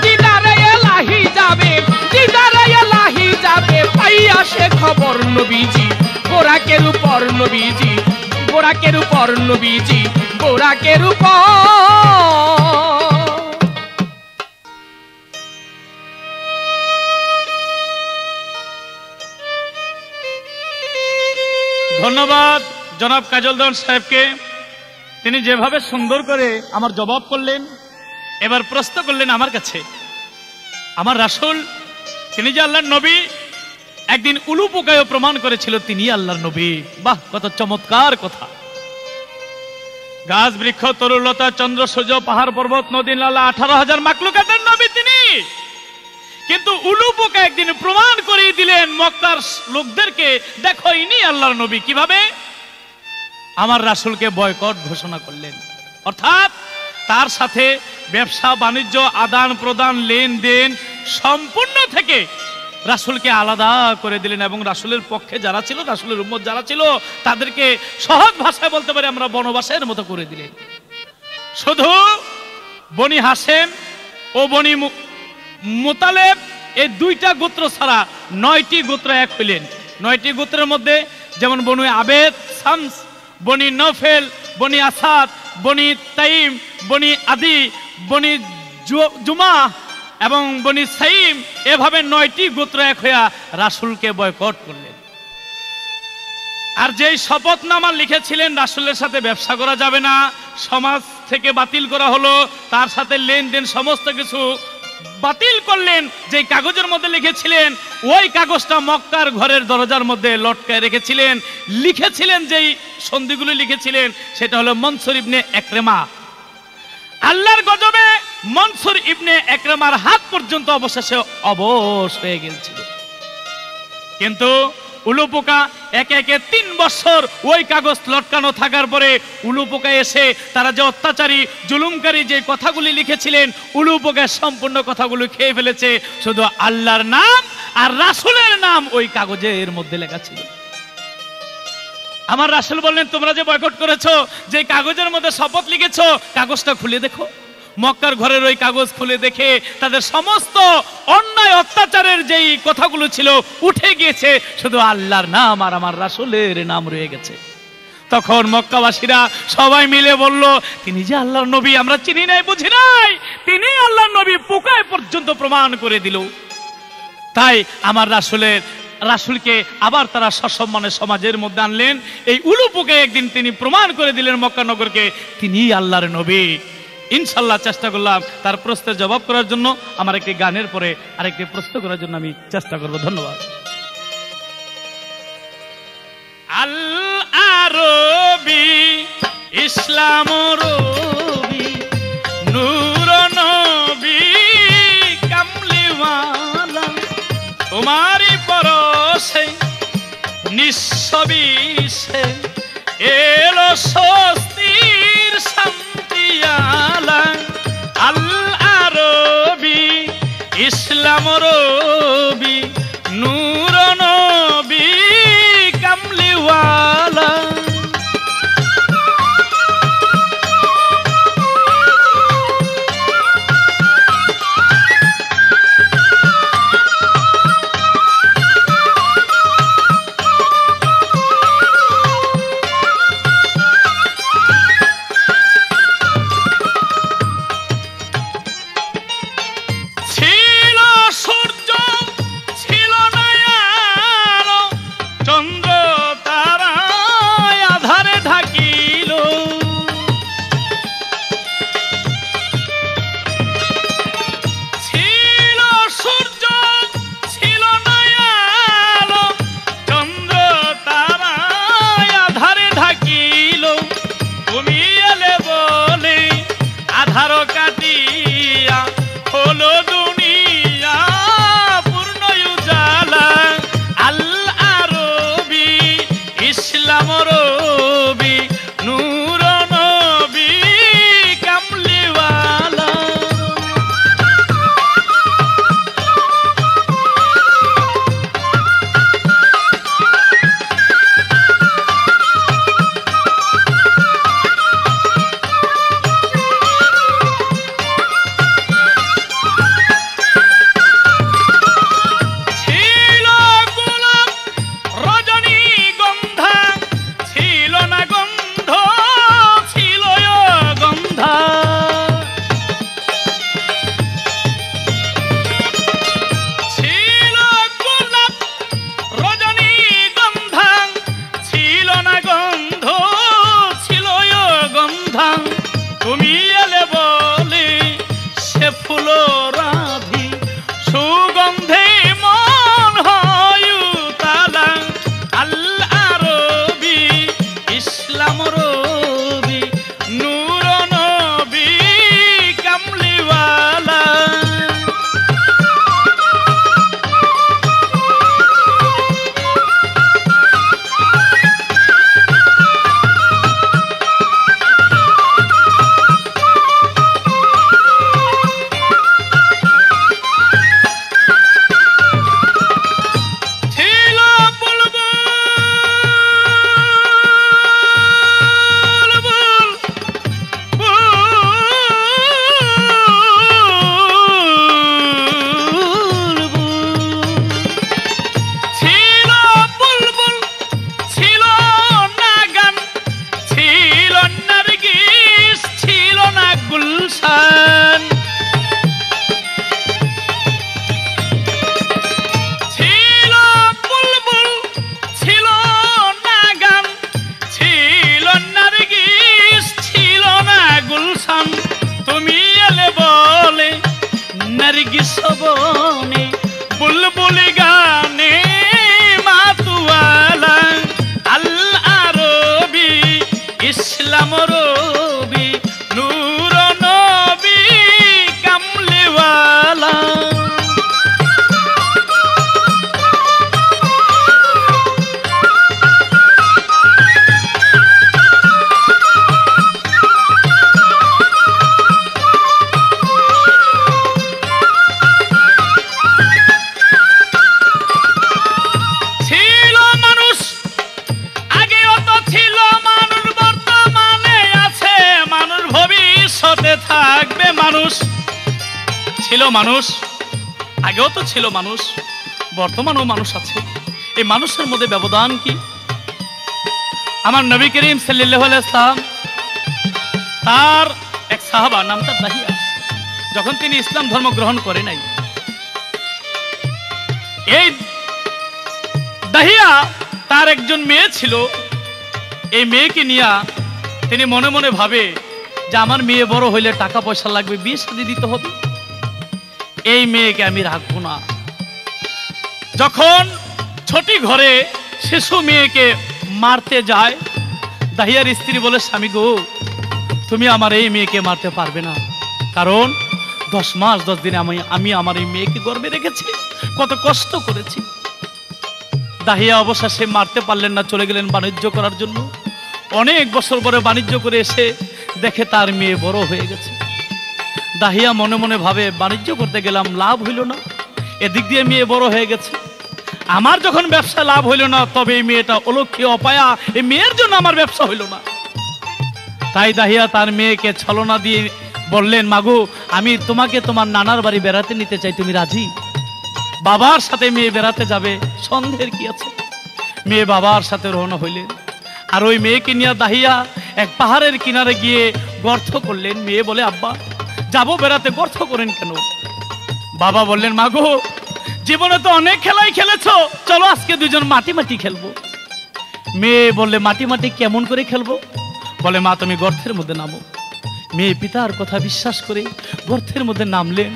দিদারে এলাহি যাবে, দিদারে এলাহি যাবে, পাইয়া সে খবর নবীজি, পোরাকের উপর নবীজি, পোরাকের উপর নবীজি, পোরাকের উপর। ধন্যবাদ জনাব কাজল দেওয়ান সাহেবকে, তিনি যেভাবে সুন্দর করে আমার জবাব করলেন। এবার প্রশ্ন করলেন আমার কাছে, আমার রাসূল তিনি যে আল্লাহর নবী, একদিন উলু পোকায় প্রমাণ করেছিল তিনি আল্লাহর নবী। বাহ, কত চমৎকার কথা! গাছ বৃক্ষ তরুলতা চন্দ্র সূর্য পাহাড় পর্বত নদী নালা 18,000 মাখলুকাতের নবী তিনি। কিন্তু উলু পোকা একদিন প্রমাণ করে দিলেন মক্কার লোকদেরকে, দেখো ইনি আল্লাহর নবী। কিভাবে? আমার রাসূলকে বয়কট ঘোষণা করলেন, অর্থাৎ তার সাথে ব্যবসা বাণিজ্য আদান প্রদান লেনদেন সম্পূর্ণ থেকে রাসূলকে আলাদা করে দিলেন। এবং রাসূলের পক্ষে যারা ছিল, রাসূলের উম্মত যারা ছিল, তাদেরকে সহজ ভাষায় বলতে পারি আমরা বনবাসের মতো করে দিলেন। শুধু বনি হাশেম ও বনি মুতালেব এই দুইটা গোত্র ছাড়া 9টি গোত্র এক হইলেন। 9টি গোত্রের মধ্যে যেমন বনু আবেদ, শামস, বনি নফেল, বনি আসাদ, বনি তাইম, বনি আদি, বনি জুমা এবং বনি সাইম, এভাবে 9টি গোত্র এক হইয়া রাসূলকে বয়কট করলেন। আর যেই শপথনামা লিখেছিলেন রাসূলের সাথে ব্যবসা করা যাবে না, সমাজ থেকে বাতিল করা হলো, তার সাথে লেনদেন সমস্ত কিছু বাতিল করলেন। যে কাগজের মধ্যে লিখেছিলেন, ওই কাগজটা মক্কার ঘরের দরজার মধ্যে লটকায় রেখেছিলেন। লিখেছিলেন যেই সন্ধিগুলো লিখেছিলেন সেটা হলো মনসুর ইবনে একরেমা। আল্লাহর গজবে মনসুর ইবনে একরেমার হাত পর্যন্ত অবশেষে অবশ হয়ে গিয়েছিল। কিন্তু উলু পোকা একে একে 3 বছর ওই কাগজ লটকানো থাকার পরে উলু পোকা এসে তারা যে অত্যাচারী জুলুমকারী যে কথাগুলি লিখেছিলেন, উলু পোকা সম্পূর্ণ কথাগুলো খেয়ে ফেলেছে। শুধু আল্লাহর নাম আর রাসূলের নাম ওই কাগজের মধ্যে লেখা ছিল। আমার রাসূল বললেন, তোমরা যে বয়কট করেছো, যে কাগজের মধ্যে শপথ লিখেছো, কাগজটা খুলে দেখো। মক্কার ঘরের ওই কাগজ খুলে দেখে তাদের সমস্ত অন্যায় অত্যাচারের যেই কথাগুলো ছিল উঠে গিয়েছে, শুধু আল্লাহর নাম আর আমার রাসূলের নাম রয়ে গেছে। তখন মক্কাবাসীরা সবাই মিলে বলল, তিনি যে আল্লাহর নবী, আমরা চিনি নাই বুঝি নাই, তিনি আল্লাহর নবী। পোকায় পর্যন্ত প্রমাণ করে দিল। তাই আমার রাসূলকে আবার তারা সসম্মানে সমাজের মধ্যে আনলেন। এই উলু পোকায় একদিন তিনি প্রমাণ করে দিলেন মক্কা নগরকে, তিনি আল্লাহর নবী। ইনশাল্লাহ চেষ্টা করলাম তার প্রশ্নের জবাব করার জন্য। আমার একটি গানের পরে আরেকটি প্রশ্ন করার জন্য আমি চেষ্টা করব। ধন্যবাদ। আল আরবি ইসলাম রবি বিশ্বে এলো স্বস্তির শান্তি আলা আল আরবি ইসলাম রবি নূর নবী কামলিওয়ালা। বনে বুলবুল গানে মাতুয়ালা আল আরবি ইসলাম রবি নূর নবী কামলিওয়ালা। থাকবে মানুষ, ছিল মানুষ, আগেও তো ছিল মানুষ, বর্তমানেও মানুষ আছে। এই মানুষের মধ্যে ব্যবধান কি? আমার নবী করিম সাল্লাল্লাহু আলাইহি ওয়াসাল্লাম তার এক সাহাবা নাম তার দাহিয়া, যখন তিনি ইসলাম ধর্ম গ্রহণ করে নাই, এই দাহিয়া তার একজন মেয়ে ছিল। এই মেয়েকে নিয়ে তিনি মনে মনে ভাবে যে আমার মেয়ে বড় হইলে টাকা পয়সা লাগবে, বিয়ে শাদী দিতে হবে, এই মেয়েকে আমি রাখবো না। যখন ছোটি ঘরে শিশু মেয়েকে মারতে যায়, দাহিয়ার স্ত্রী বলে, স্বামী গো, তুমি আমার এই মেয়েকে মারতে পারবে না, কারণ 10 মাস 10 দিনে আমি আমার এই মেয়েকে গর্ভে রেখেছি, কত কষ্ট করেছি। দাহিয়া অবশেষে মারতে পারলেন না, চলে গেলেন বাণিজ্য করার জন্য। অনেক বছর পরে বাণিজ্য করে এসে দেখে তার মেয়ে বড় হয়ে গেছে। দাহিয়া মনে মনে ভাবে, বাণিজ্য করতে গেলাম, লাভ হইল না, এদিক দিয়ে মেয়ে বড় হয়ে গেছে। আমার যখন ব্যবসা লাভ হইল না, তবে এই মেয়েটা অলক্ষী অপায়া, এই মেয়ের জন্য আমার ব্যবসা হইল না। তাই দাহিয়া তার মেয়েকে ছলনা দিয়ে বললেন, মাগো আমি তোমাকে তোমার নানার বাড়ি বেড়াতে নিতে চাই, তুমি রাজি? বাবার সাথে মেয়ে বেড়াতে যাবে, সন্দেহের কি আছে? মেয়ে বাবার সাথে রওনা হইলেন। আর ওই মেয়েকে নিয়ে দাহিয়া এক পাহাড়ের কিনারে গিয়ে গর্ত করলেন। মেয়ে বলে, আব্বা যাবো বেড়াতে, গর্ত করেন কেন? বাবা বললেন, মাগো জীবনে তো অনেক খেলাই খেলেছো, চলো আজকে দুজন মাটি মাটি খেলবো। মেয়ে বললে, মাটি মাটি কেমন করে খেলবো? বলে, মা তুমি গর্তের মধ্যে নামো। মেয়ে পিতার কথা বিশ্বাস করে গর্তের মধ্যে নামলেন,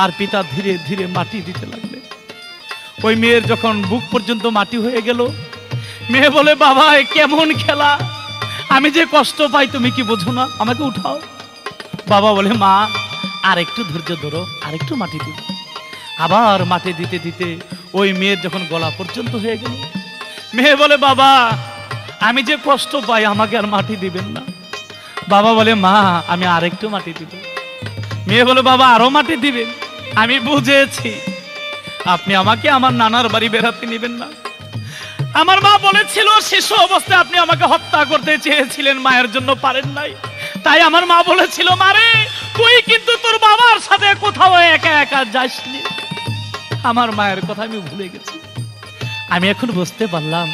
আর পিতা ধীরে ধীরে মাটি দিতে লাগলেন। ওই মেয়ের যখন বুক পর্যন্ত মাটি হয়ে গেল, মেয়ে বলে, বাবা এ কেমন খেলা, আমি যে কষ্ট পাই তুমি কি বোঝো না, আমাকে উঠাও। বাবা বলে, মা আর একটু ধৈর্য ধরো, আর একটু মাটি দিব। আবার মাটি দিতে দিতে ওই মেয়ের যখন গলা পর্যন্ত হয়ে গেল, মেয়ে বলে, বাবা আমি যে কষ্ট পাই, আমাকে আর মাটি দিবেন না। বাবা বলে, মা আমি আর একটু মাটি দিব। মেয়ে বলে, বাবা আরো মাটি দিবেন? আমি বুঝেছি আপনি আমাকে আমার নানার বাড়ি বেড়াতে নেবেন না। আমার মা বলেছিল শিশু অবস্থায় আপনি আমাকে হত্যা করতে চেয়েছিলেন, মায়ের জন্য পারেন নাই। তাই আমার মা বলেছিল, মারে তুই কিন্তু তোর বাবার সাথে কোথাও একা একা যাসনি। আমার মায়ের কথা আমি ভুলে গেছি। আমি এখন বুঝতে পারলাম,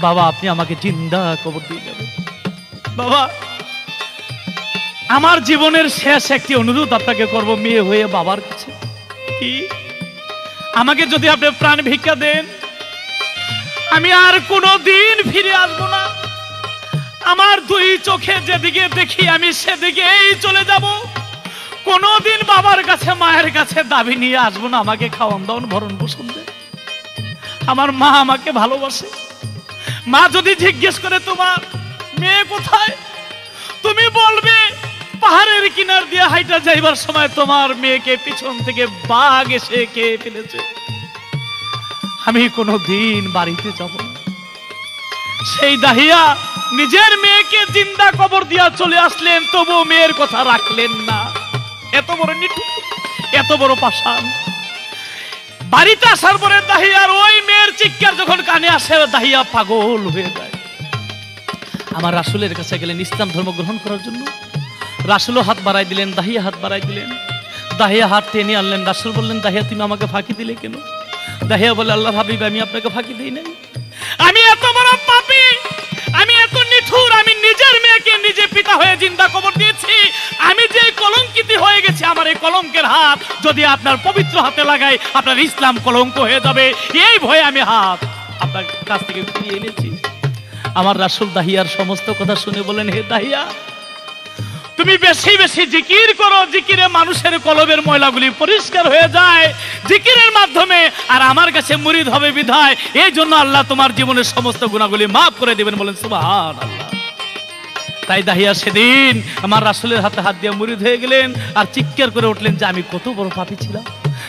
বাবা আপনি আমাকে জিন্দা কবর দিয়ে যাবেন। বাবা আমার জীবনের শেষ একটি অনুরোধ আপনাকে করব, মেয়ে হয়ে বাবার কাছে। কি? আমাকে যদি আপনি প্রাণ ভিক্ষা দেন, আমি আর কোনো দিন ফিরে আসবো না। আমার দুই চোখে যেদিকে দেখি আমি সেদিকেই চলে যাব। কোনোদিন বাবার কাছে মায়ের কাছে দাবি নিয়ে আসবো না, আমাকে খাওয়ান দাওয়ান ভরণ পোষণ দেন। আমার মা আমাকে ভালোবাসে। মা যদি জিজ্ঞেস করে তোমার মেয়ে কোথায়, তুমি বলবে পাহাড়ের কিনার দিয়ে হাইটা যাইবার সময় তোমার মেয়েকে পিছন থেকে বাঘ এসে খেয়ে ফেলেছে। আমি কোনো দিন বাড়িতে যাব না। সেই দাহিয়া নিজের মেয়েকে জিন্দা কবর দিয়া চলে আসলেন, তবু মেয়ের কথা রাখলেন না। এত বড় নিঠুর, এত বড় পাষাণ। বাড়িতে আসার পরে দাহিয়ার ওই মেয়ের চিৎকার যখন কানে আসে, দাহিয়া পাগল হয়ে যায়। আমার রাসূলের কাছে গেলেন ইসলাম ধর্ম গ্রহণ করার জন্য। রাসূলও হাত বাড়াই দিলেন, দাহিয়া হাত বাড়াই দিলেন। দাহিয়া হাত টেনে আনলেন। রাসূল বললেন, দাহিয়া তুমি আমাকে ফাঁকি দিলে কেন? দাহিয়া বলে, আল্লাহর হাবিব আমি আপনাকে ফাঁকি দিই নাই। আমি এত বড় পাপী, আমি এত নিঠুর, আমি নিজের মেয়েকে নিজে পিতা হয়ে জিন্দা কবর দিয়েছি। আমি যে কলঙ্কিত হয়ে গেছি, আমার এই কলঙ্কের হাত যদি আপনার পবিত্র হাতে লাগাই, আপনার ইসলাম কলঙ্ক হয়ে যাবে। এই ভয়ে আমি হাত আপনার কাছ থেকে ফিরিয়ে এনেছি। আমার রাসূল দাহিয়ার সমস্ত কথা শুনে বলেন, হে দাহিয়া তুমি বেশি বেশি জিকির করো, জিকিরে মানুষের কলবের ময়লাগুলি পরিষ্কার হয়ে যায় জিকিরের মাধ্যমে। আর আমার কাছে মুরিদ হবে বিধায়, এই জন্য আল্লাহ তোমার জীবনের সমস্ত গুনাহগুলি মাফ করে দিবেন। বলেন সুবহানাল্লাহ। তাই দাহিয়া সেদিন আমার রাসূলের হাতে হাত দিয়ে মুরিদ হয়ে গেলেন, আর চিৎকার করে উঠলেন যে আমি কত বড় পাপী ছিলাম।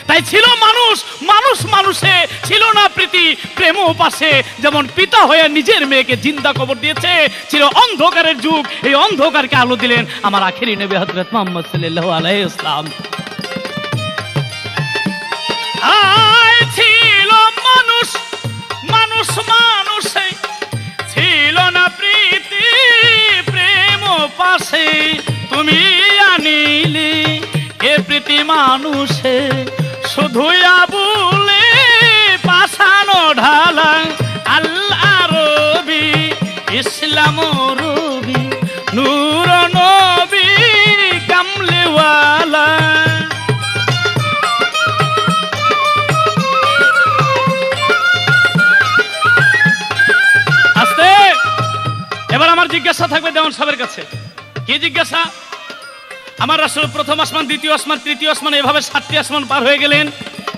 তাই ছিল মানুষ, মানুষ মানুষে ছিল না প্রীতি, প্রেম পাশে। যেমন পিতা হয়ে নিজের মেয়েকে জিন্দা কবর দিয়েছে, ছিল অন্ধকারের যুগ, এই অন্ধকারকে আলো দিলেন আমার আখেরি নবী হযরত মুহাম্মদ সাল্লাল্লাহু আলাইহি ওয়াসাল্লাম। ছিল মানুষ, মানুষ মানুষে ছিল না প্রীতি, প্রেম পাশে তুমি আনিলে এ প্রীতি মানুষে। শুধু আবুলে পাশানো ঢালা, আল্লাহ রবি ইসলাম রবি নূর নবী কামলিওয়ালা। আস্তে, এবার আমার জিজ্ঞাসা থাকবে দেওয়ান সাহেবের কাছে। কি জিজ্ঞাসা? আমার রাসূল প্রথম আসমান, দ্বিতীয় আসমান, তৃতীয় আসমান, এভাবে 7টি আসমান পার হয়ে গেলেন।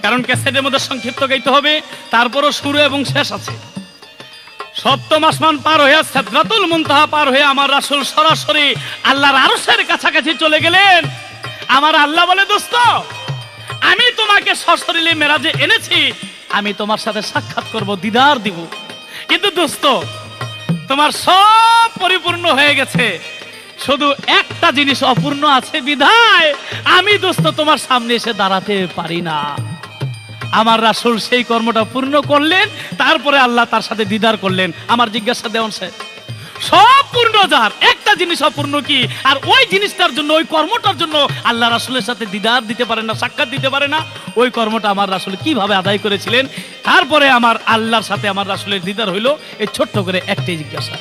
কারণ ক্যাসেটের মধ্যে সংক্ষিপ্ত গাইতে হবে, তারপরও শুরু এবং শেষ আছে। 7ম আসমান পার হয়ে সিদরাতুল মুনতাহা পার হয়ে আমার রাসূল সরাসরি আল্লাহর আরশের কাছাকাছি চলে গেলেন। আমার আল্লাহ বলে, দোস্ত আমি তোমাকে সশরীরে মেরাজে এনেছি, আমি তোমার সাথে সাক্ষাৎ করব, দিদার দিব। কিন্তু দোস্ত, তোমার সব পরিপূর্ণ হয়ে গেছে, শুধু একটা জিনিস অপূর্ণ আছে বিধায় আমি দোস্ত তোমার সামনে এসে দাঁড়াতে পারি না। আমার রাসূল সেই কর্মটা পূর্ণ করলেন, তারপরে আল্লাহ তার সাথে দিদার করলেন। আমার জিজ্ঞাসা দেওয়ান সাহেব, সব পূর্ণ যার, একটা জিনিস অপূর্ণ কি? আর ওই জিনিসটার জন্য, ওই কর্মটার জন্য আল্লাহ রাসূলের সাথে দিদার দিতে পারে না, সাক্ষাৎ দিতে পারে না। ওই কর্মটা আমার রাসূল কিভাবে আদায় করেছিলেন, তারপরে আমার আল্লাহর সাথে আমার রাসূলের দিদার হইল। এই ছোট্ট করে একটাই জিজ্ঞাসা।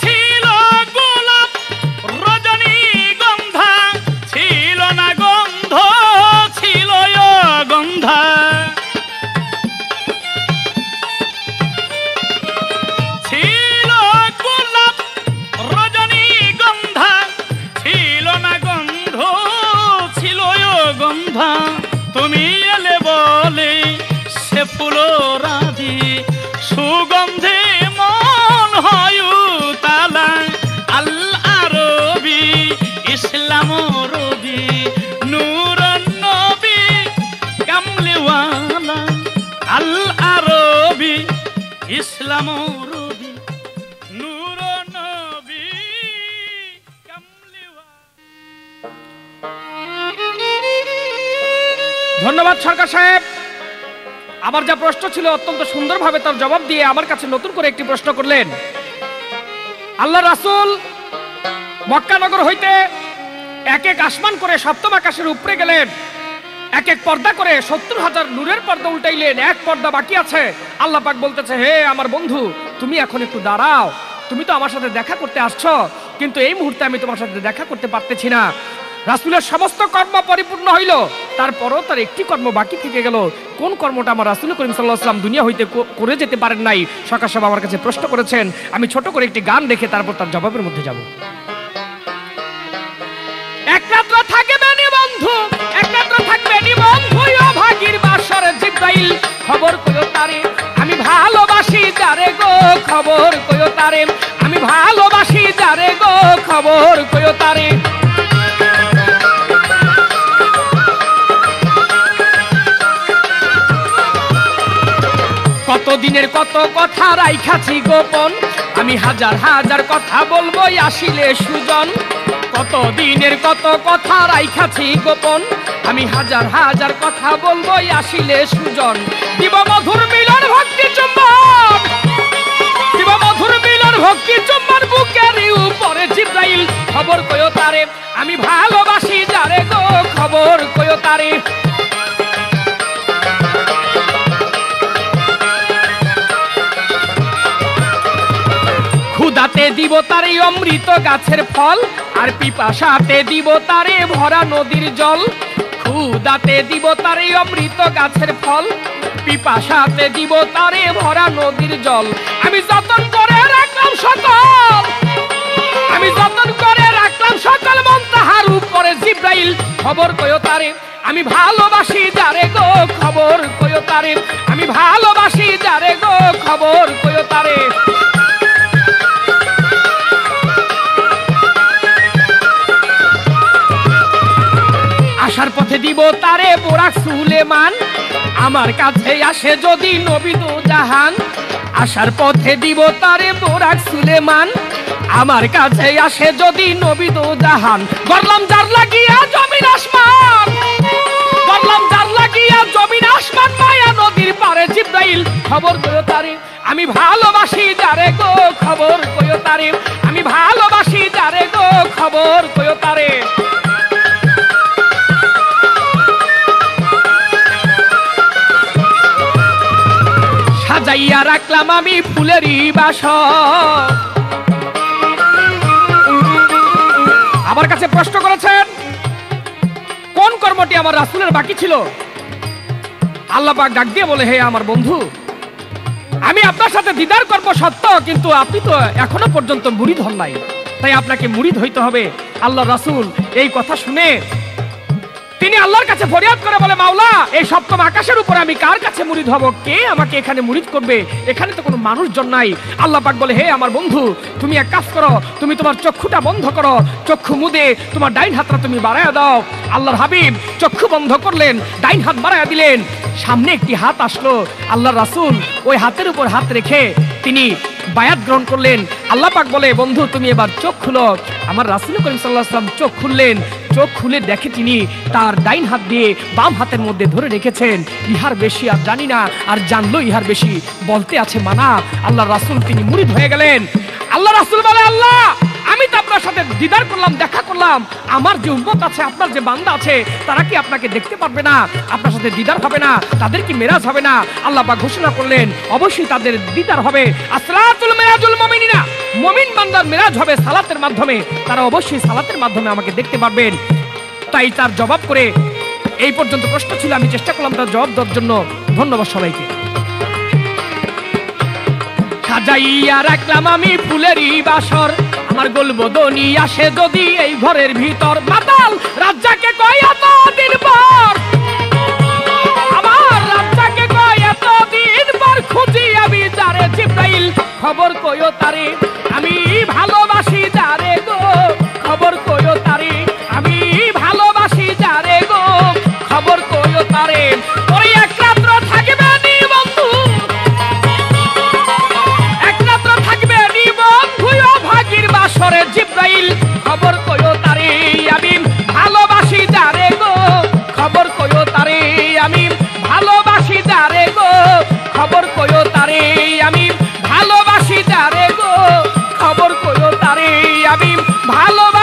ছিল গোলাপ রজনীগন্ধা, ছিল না গন্ধ, ছিল গন্ধা। ছিল গোলাপ রজনীগন্ধা, ছিল না গন্ধ, ছিল গন্ধা। তুমি এলে বলে সে ফুলো রাধি, সুগন্ধে মন হয় তালা। আল আরবি ইসলাম রবি, নূর নবী কামলিওয়ালা। আল আরবি ইসলাম রবি, নূর নবী কামলিওয়ালা। ধন্যবাদ সরকার সাহেব। আমার যা প্রশ্ন ছিল অত্যন্ত সুন্দরভাবে তার জবাব দিয়ে আমার কাছে নতুন করে একটি প্রশ্ন করলেন। আল্লাহ রাসূল মক্কা নগর হইতে এক এক আসমান করে সপ্তম আকাশের উপরে গেলেন, এক এক পর্দা করে 70,000 নূরের পর্দা উল্টাইলেন। এক পর্দা বাকি আছে। আল্লাহ পাক বলতেছে, হে আমার বন্ধু, তুমি এখন একটু দাঁড়াও। তুমি তো আমার সাথে দেখা করতে আসছো, কিন্তু এই মুহূর্তে আমি তোমার সাথে দেখা করতে পারতেছি না। রাসূলের সমস্ত কর্ম পরিপূর্ণ হইল, তারপরও তার একটি কর্ম বাকি থেকে গেল। কোন কর্মটা আমার রাসূল করিম সাল্লাল্লাহু আলাইহি ওয়াসাল্লাম দুনিয়া হইতে করে যেতে পারেন নাই? সরকার সাহেব আমার কাছে প্রশ্ন করেছেন। আমি ছোট করে একটি গান দেখে তারপর তার জবাবের মধ্যে যাব। এক রাত্র থাকবে নি বন্ধু, এক রাত্র থাকবে নি বন্ধু, ও ভাগীর বাসর জিব্রাইল খবর কইও তারে, আমি ভালোবাসি যারে গো খবর কইও তারে, আমি ভালোবাসি যারে গো খবর কইও তারে। কতদিনের কত কথা রাইখাছি গোপন, আমি হাজার হাজার কথা বলবো আসিলে সুজন। কতদিনের কত কথা রাইখাছি গোপন, আমি হাজার হাজার কথা বলবো আসিলে সুজন। দিব মধুর মিলন ভক্তি চুম্বন, দিব মধুর মিলন ভক্তি চুম্বন, বুকের উপরে জিব্রাইল খবর কইও তারে, আমি ভালোবাসি যারে গো খবর কইও তারে। ক্ষুধাতে দিব তারে অমৃত গাছের ফল, আর পিপাসাতে দিব তারে ভরা নদীর জল। ক্ষুধাতে দিব তারে অমৃত গাছের ফল, পিপাসাতে দিব তারে ভরা নদীর জল। আমি যতন করে রাখলাম সকল, আমি যতন করে রাখলাম সকল, মন তাহার উপরে জিব্রাইল খবর কইও তারে, আমি ভালোবাসি যারে গো খবর কইও তারে, আমি ভালোবাসি যারে গো খবর কইও তারে। আসার পথে দিব তারে বোরাক সুলেমান, আমার কাছে আসে যদি নবী দো জাহান। আসার পথে দিব তারে বোরাক সুলেমান, আমার কাছে আসে যদি নবী দো জাহান। করলাম যার লাগিয়া জমিন আসমান, করলাম যার লাগিয়া জমিন আসমান, মায়া নদীর পারে জিব্রাইল খবর কইও তারে, আমি ভালোবাসি যারে গো খবর কইও তারে, আমি ভালোবাসি যারে গো খবর কইও তারে। সাজাইয়া রাখলাম আমি ফুলেরই বাসর। আমার কাছে প্রশ্ন করেছেন কোন কর্মটি আমার রাসূলের বাকি ছিল? আল্লাহ পাক ডাক দিয়ে বলে, হে আমার বন্ধু, আমি আপনার সাথে দিদার করব সত্য, কিন্তু আপনি তো এখনো পর্যন্ত মুরিদ হন নাই, তাই আপনাকে মুরিদ হইতে হবে। আল্লাহ রাসূল এই কথা শুনে তিনি আল্লাহর কাছে ফরিয়াদ করে বলে, মাওলা এই সপ্তম আকাশের উপরে আমি কার কাছে মুরিদ হব? কে আমাকে এখানে মুরিদ করবে? এখানে তো কোনো মানুষজন নাই। আল্লাহ পাক বলে, হে আমার বন্ধু, তুমি এক কাজ করো, তুমি তোমার চক্ষুটা বন্ধ করো, চক্ষু মুদে তোমার ডাইন হাতটা তুমি বাড়ায়া দাও। আল্লাহর হাবিব চক্ষু বন্ধ করলেন, ডাইন হাত বাড়ায়া দিলেন। সামনে একটি হাত আসলো, আল্লাহর রাসূল ওই হাতের উপর হাত রেখে তিনি বায়াত গ্রহণ করলেন। আল্লাহ পাক বলে, বন্ধু তুমি এবার চোখ খুলো। আমার রাসূল করিম সাল্লাল্লাহু আলাইহি ওয়াসাল্লাম চোখ খুললেন। চোখ খুলে দেখে তিনি তার ডাইন হাত দিয়ে বাম হাতের মধ্যে ধরে রেখেছেন। ইহার বেশি আর জানি না, আর জানলো ইহার বেশি বলতে আছে মানা। আল্লাহ রাসূল তিনি মুরিদ হয়ে গেলেন। আল্লাহ রাসূল বলে, আল্লাহ আমি তো আপনার সাথে দিদার করলাম, দেখা করলাম, আমার যে উম্মত আছে, আপনার যে বান্দা আছে, তারা কি আপনাকে দেখতে পারবে না? আপনার সাথে দিদার হবে না? তাদের কি মেরাজ হবে না? আল্লাহ পাক ঘোষণা করলেন, অবশ্যই তাদের দিদার হবে। আসরাতুল মিরাজুল মুমিনিনা, মুমিন বান্দার মেরাজ হবে সালাতের মাধ্যমে। তারা অবশ্যই সালাতের মাধ্যমে আমাকে দেখতে পারবেন। তাই তার জবাব করে, এই পর্যন্ত প্রশ্ন ছিল, আমি চেষ্টা করলাম তার জবাব দেওয়ার জন্য। ধন্যবাদ সবাইকে। সাজাইয়া রাখলাম আমি ফুলেরই বাসর, আমার গোলবদনি আসে যদি এই ঘরের ভিতর। মাতাল রাজ্জাকে কয় এত দিন পর, আমার রাজ্জাকে কয় এত দিন পর, খুঁজি আমি যারে জিব্রাইল, খবর কইও তারে আমি ভালোবাসি যারে গো, খবর কইও তারে আমি ভালোবাসি যারে গো, খবর কইও তারে। ওই এক রাত্র থাকবে নি বন্ধু, এক রাত্র থাকবে নি বন্ধু ও ভাগির বাসরে, জিব্রাইল খবর কইও তারে আমি ভালোবাসি যারে গো, খবর কইও তারে আমি ভালোবাসি যারে গো, খবর কইও তারে আমি ভালোবাসি যারে গো, খবর কইও তারে আমি ভালোবাসি।